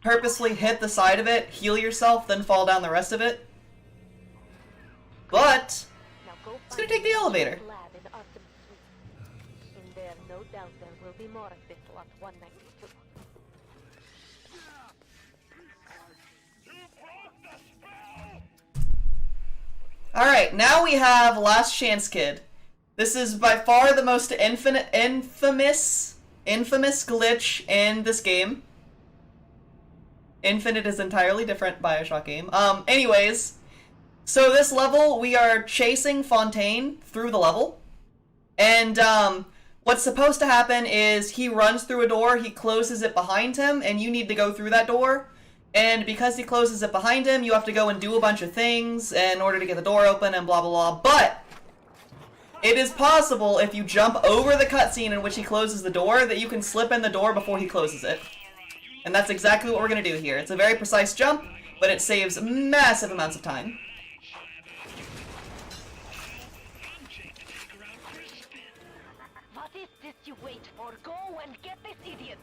purposely hit the side of it, heal yourself, then fall down the rest of it. But Now go it's going to take the elevator. lab in Arkham Suite. In there, no doubt there will be more of this lot 192. Alright, now we have Last Chance Kid. This is by far the most infamous glitch in this game. Infinite is entirely different BioShock game. Anyways, so this level, we are chasing Fontaine through the level. And, what's supposed to happen is he runs through a door, he closes it behind him, and you need to go through that door. And because he closes it behind him, you have to go and do a bunch of things in order to get the door open and blah blah blah. But it is possible, if you jump over the cutscene in which he closes the door, that you can slip in the door before he closes it. And that's exactly what we're going to do here. It's a very precise jump, but it saves massive amounts of time. What is this you wait for? Go and get this idiot!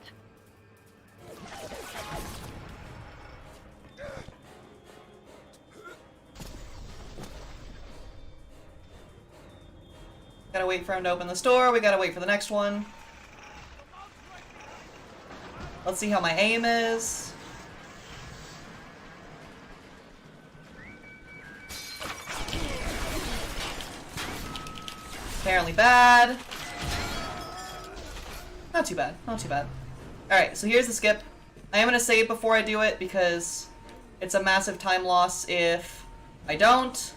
Gotta wait for him to open the store, we gotta wait for the next one. Let's see how my aim is. Apparently bad. Not too bad, not too bad. Alright, so here's the skip. I am gonna save before I do it because it's a massive time loss if I don't.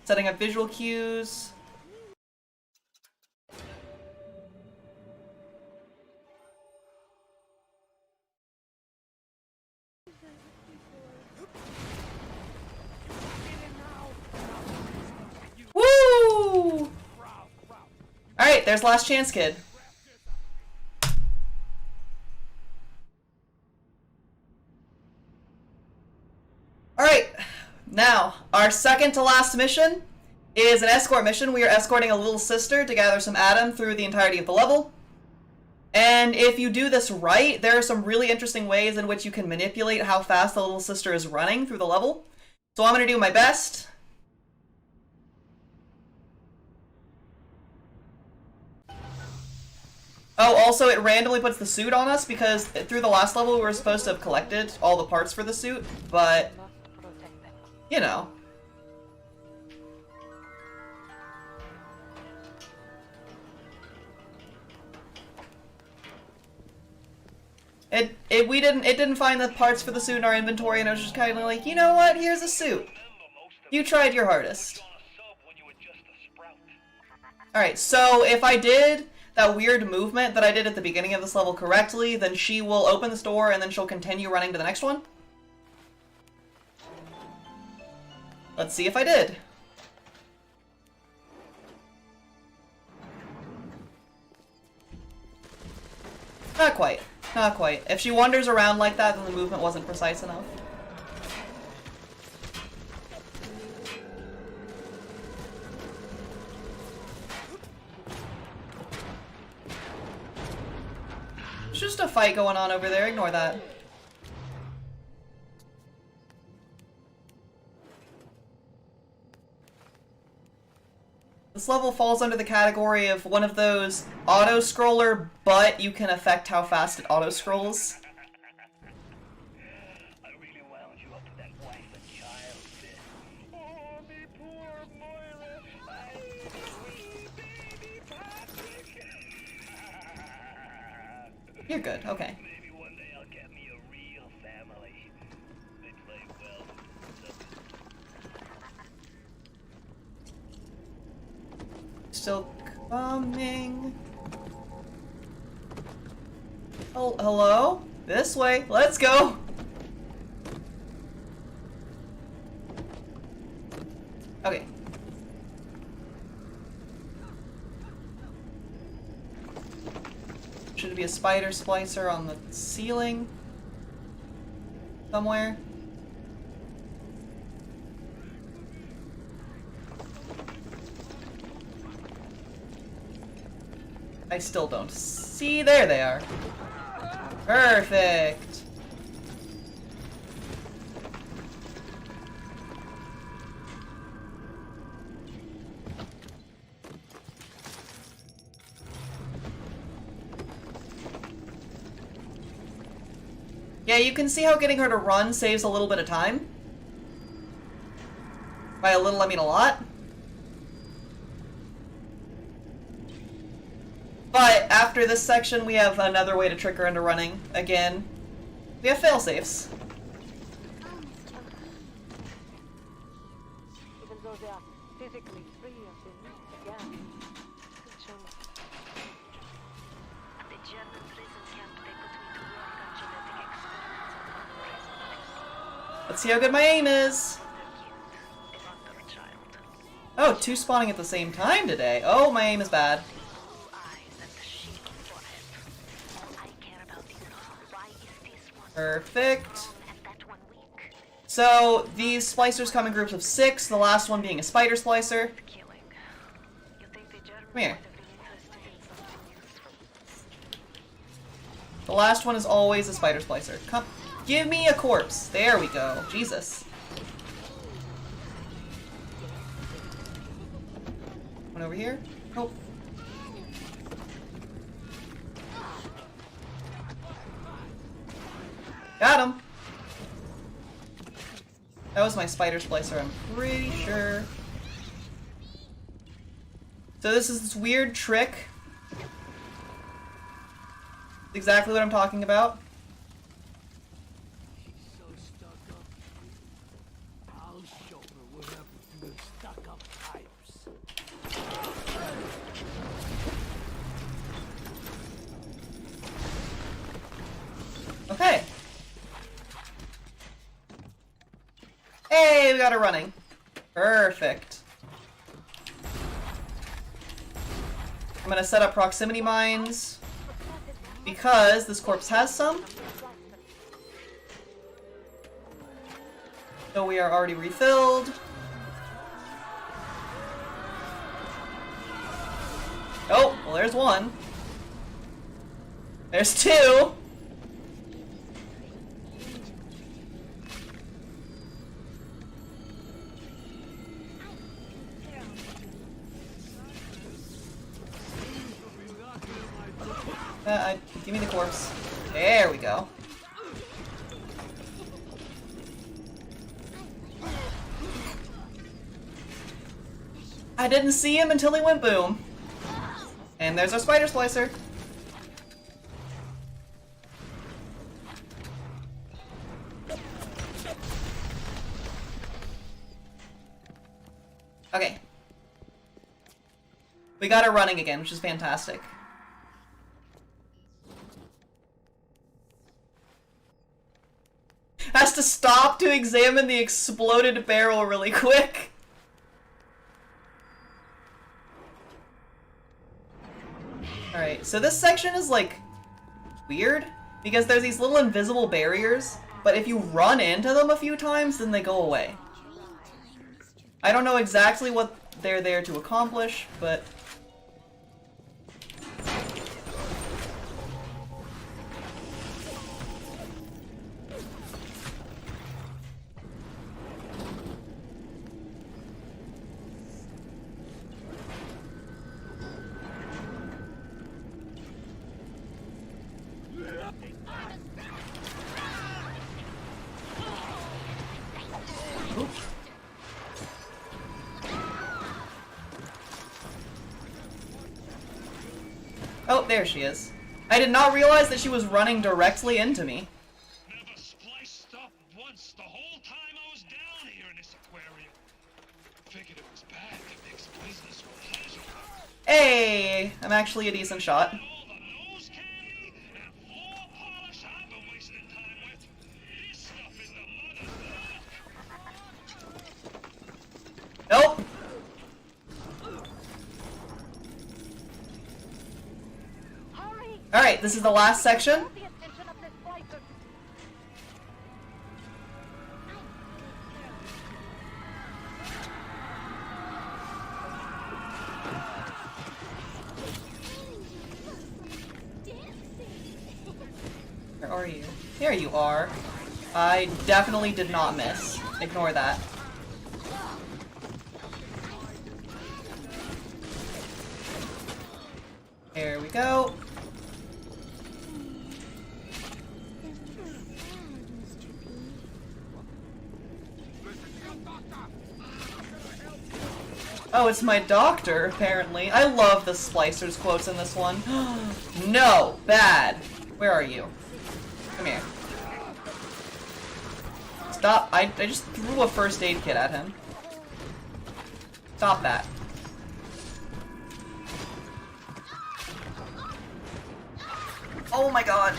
Setting up visual cues. Woo! Alright, there's Last Chance Kid. Alright, now, our second to last mission is an escort mission. We are escorting a little sister to gather some Adam through the entirety of the level. And if you do this right, there are some really interesting ways in which you can manipulate how fast the little sister is running through the level. So I'm going to do my best. Oh, also it randomly puts the suit on us because through the last level we were supposed to have collected all the parts for the suit, but, you know. It didn't find the parts for the suit in our inventory, and it was just kind of like, you know what, here's a suit. You tried your hardest. Alright, so if I did that weird movement that I did at the beginning of this level correctly, then she will open this door and then she'll continue running to the next one. Let's see if I did. Not quite. Not quite. If she wanders around like that, then the movement wasn't precise enough. There's just a fight going on over there, ignore that. This level falls under the category of one of those auto-scroller, but you can affect how fast it auto-scrolls. I really wound you up to that wife and child bit. Oh, me poor Moira. Wee baby Patrick. You're good, okay. Maybe one day I'll get me a real family. They play well. Still coming. Oh, hello? This way. Let's go. Okay. Should be a spider splicer on the ceiling somewhere. I still don't see. There they are. Perfect. Yeah, you can see how getting her to run saves a little bit of time. By a little, I mean a lot. But after this section, we have another way to trick her into running again. We have fail-safes. Even though they are physically free of the need to gas. At the German prison camp, they put me to work on genetic experiments on prisoners. Let's see how good my aim is. The wonder child. Oh, 2 spawning at the same time today. Oh, my aim is bad. Blue eyes and the sheep forehead. All I care about is why is this one Perfect. strong and that one weak? So, these splicers come in groups of 6, the last one being a spider splicer. Killing. You think the Germans Come here. would have been interested in something useful? The last one is always a spider splicer. Come, give me a corpse. There we go. Jesus. One over here. Nope. Got him. That was my spider splicer, I'm pretty sure. So this is this weird trick. Exactly what I'm talking about. Okay. Hey, we got her running. Perfect. I'm gonna set up proximity mines because this corpse has some. So we are already refilled. Oh, well there's one. There's 2. Give me the corpse. There we go. I didn't see him until he went boom. And there's our spider splicer. Okay. We got her running again, which is fantastic. Has to stop to examine the exploded barrel really quick. Alright, so this section is like weird because there's these little invisible barriers, but if you run into them a few times, then they go away. I don't know exactly what they're there to accomplish, but oh, there she is. I did not realize that she was running directly into me. Never spliced up once the whole time I was down here in this aquarium. Figured it was bad to mix business with pleasure. Hey, I'm actually a decent shot. All the nose candy and floor polish I've been wasting time with. This stuff is the mother's milk. Nope. Alright, this is the last section. Where are you? There you are. I definitely did not miss. Ignore that. There we go. Oh, it's my doctor, apparently. I love the Splicer's quotes in this one. No! Bad! Where are you? Come here. Stop. I just threw a first aid kit at him. Stop that. Oh my god.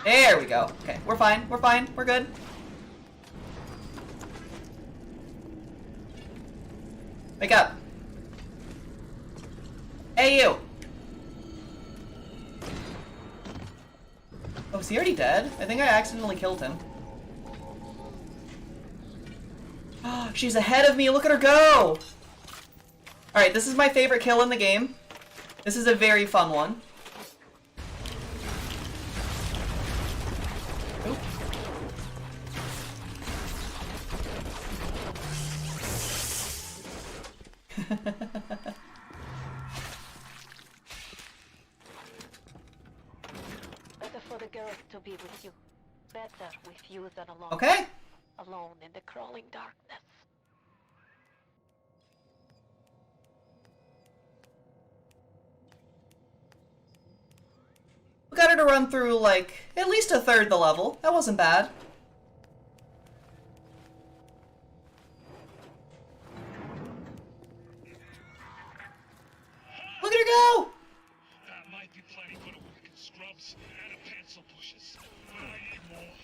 There we go. Okay, we're fine. We're fine. We're good. Wake up. Hey, you. Oh, is he already dead? I think I accidentally killed him. Oh, she's ahead of me. Look at her go. Alright, this is my favorite kill in the game. This is a very fun one. Oop. Better for the girl to be with you. Better with you than alone. Okay. Alone in the crawling darkness. We got her to run through, like, at least a third the level. That wasn't bad. Look at her go! That might be plenty for the wicked scrubs and the pencil pushers. I need more.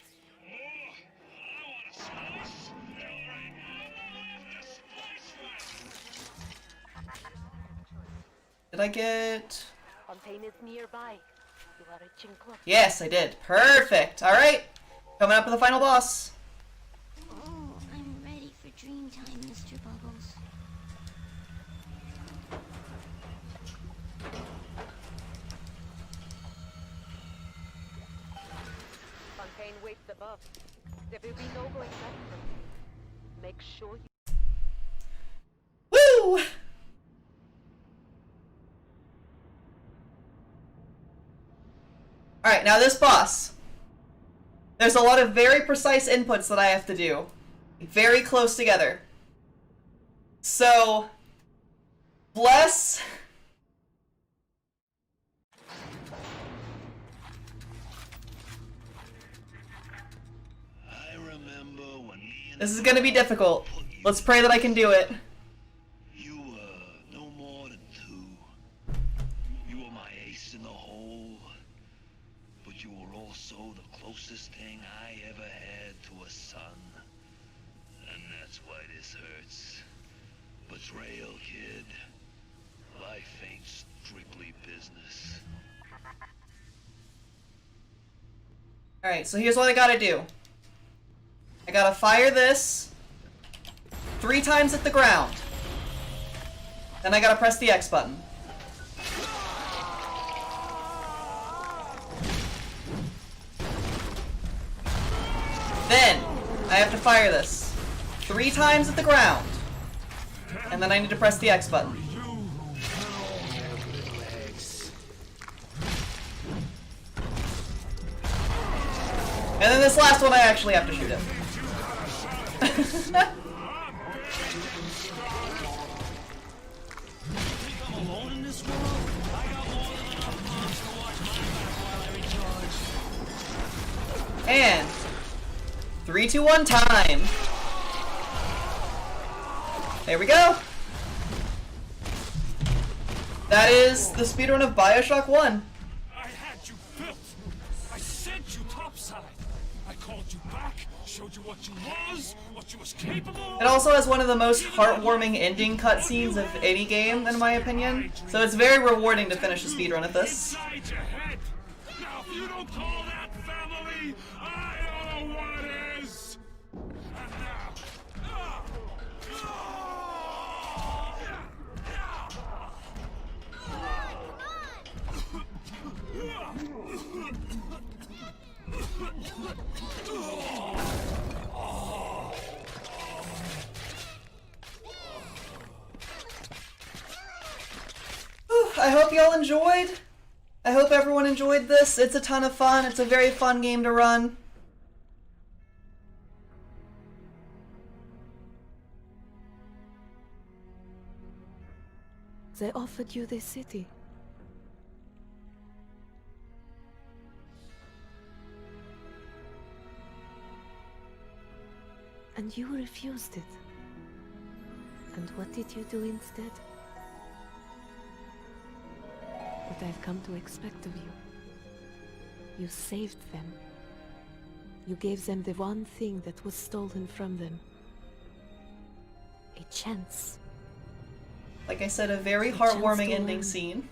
More! I want a slice! Alright, now the spice one! Did I get... Fontaine is nearby. You are reaching close. Yes, I did. Perfect. Alright. Coming up with the final boss. Oh, I'm ready for dream time, Mr. Bubbles. Fontaine waits above. There will be no going back from here. Make sure you... Woo! Alright, now this boss. There's a lot of very precise inputs that I have to do. Very close together. So... Bless... I remember when me and This is gonna be difficult. Let's pray that I can do it. you were no more than two. You were my ace in the hole, but you were also the closest thing I ever had to a son. And that's why this hurts. Betrayal, kid. Life ain't strictly business. Alright, so here's what I gotta do. I gotta fire this 3 times at the ground. Then I gotta press the X button. Then I have to fire this 3 times at the ground. And then I need to press the X button. And then this last one I actually have to shoot him. And 3, 2, 1 time. There we go. That is the speedrun of BioShock 1. I had you built. I sent you topside. I called you back, showed you what you was capable of. It also has one of the most heartwarming ending cutscenes of any game, in my opinion. So it's very rewarding to finish a speedrun of this. Inside your head. Now, if you don't call that family, I don't know what it is. And now. I hope y'all enjoyed. I hope everyone enjoyed this. It's a ton of fun. It's a very fun game to run. They offered you this city. And you refused it. And what did you do instead? What I've come to expect of you. You saved them. You gave them the one thing that was stolen from them. A chance. Like I said, a very chance heartwarming to ending learn. scene.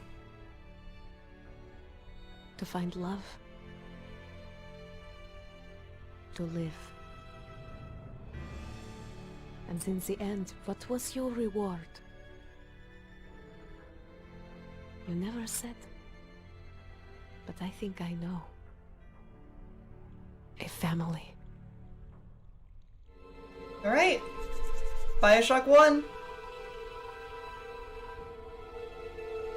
To find love. To live. And in the end, what was your reward? You never said. But I think I know. A family. Alright. BioShock 1.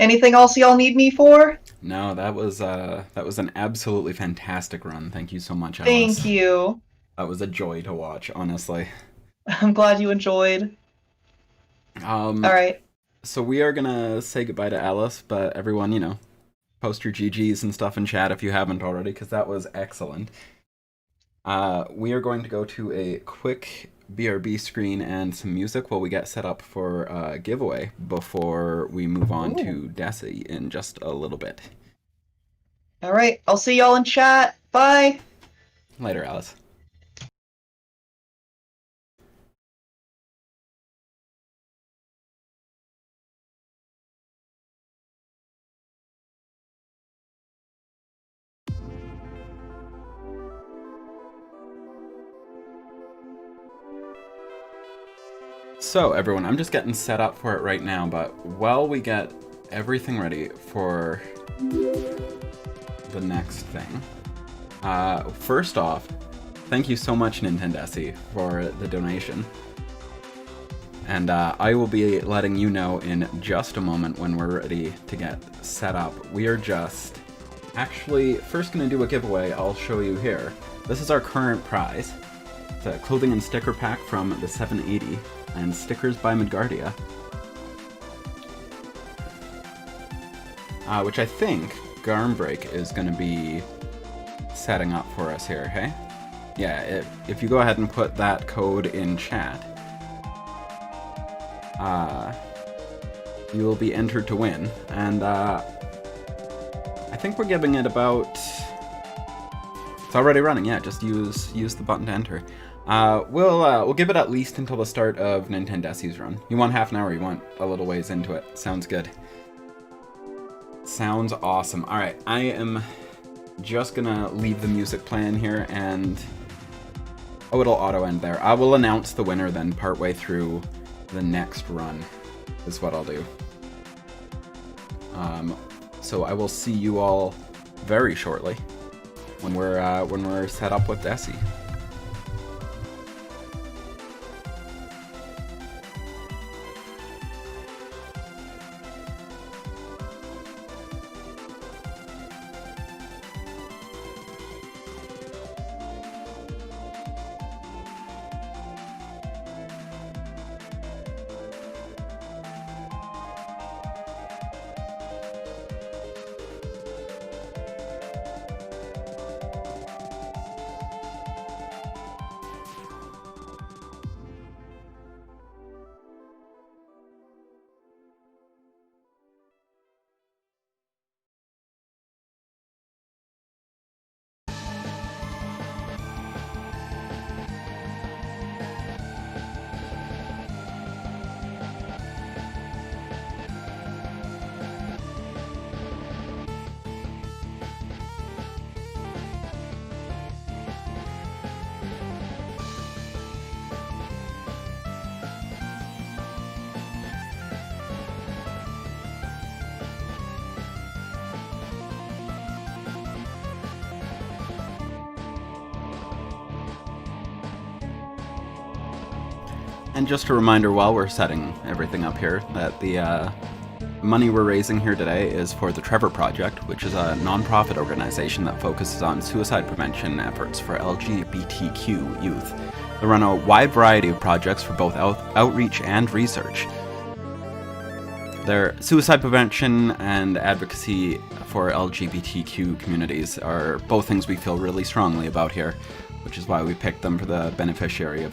Anything else y'all need me for? No, that was an absolutely fantastic run. Thank you so much, Alice. Thank you. That was a joy to watch, honestly. I'm glad you enjoyed. Alright. So we are gonna say goodbye to Alice, but everyone, you know, post your GGs and stuff in chat if you haven't already, because that was excellent. We are going to go to a quick BRB screen and some music while we get set up for a giveaway before we move on to Desi in just a little bit. Alright, I'll see y'all in chat. Bye! Later, Alice. So everyone, I'm just getting set up for it right now, but while we get everything ready for the next thing, first off, thank you so much Nintendesi for the donation. And I will be letting you know in just a moment when we're ready to get set up. We are just actually first going to do a giveaway. I'll show you here. This is our current prize. It's a clothing and sticker pack from the 780. And stickers by Midgardia. Which I think Garm Break is going to be setting up for us here, hey? Yeah, if you go ahead and put that code in chat, you will be entered to win. And I think we're giving it about... It's already running, yeah, just use the button to enter. We'll give it at least until the start of Nintendesi's run. You want half an hour, you want a little ways into it. Sounds good. Sounds awesome. Alright, I am just gonna leave the music playing here and... Oh, it'll auto-end there. I will announce the winner then partway through the next run, is what I'll do. So I will see you all very shortly when we're set up with Desi. And just a reminder while we're setting everything up here that the money we're raising here today is for the Trevor Project, which is a non-profit organization that focuses on suicide prevention efforts for LGBTQ youth. They run a wide variety of projects for both outreach and research. Their suicide prevention and advocacy for LGBTQ communities are both things we feel really strongly about here, which is why we picked them for the beneficiary of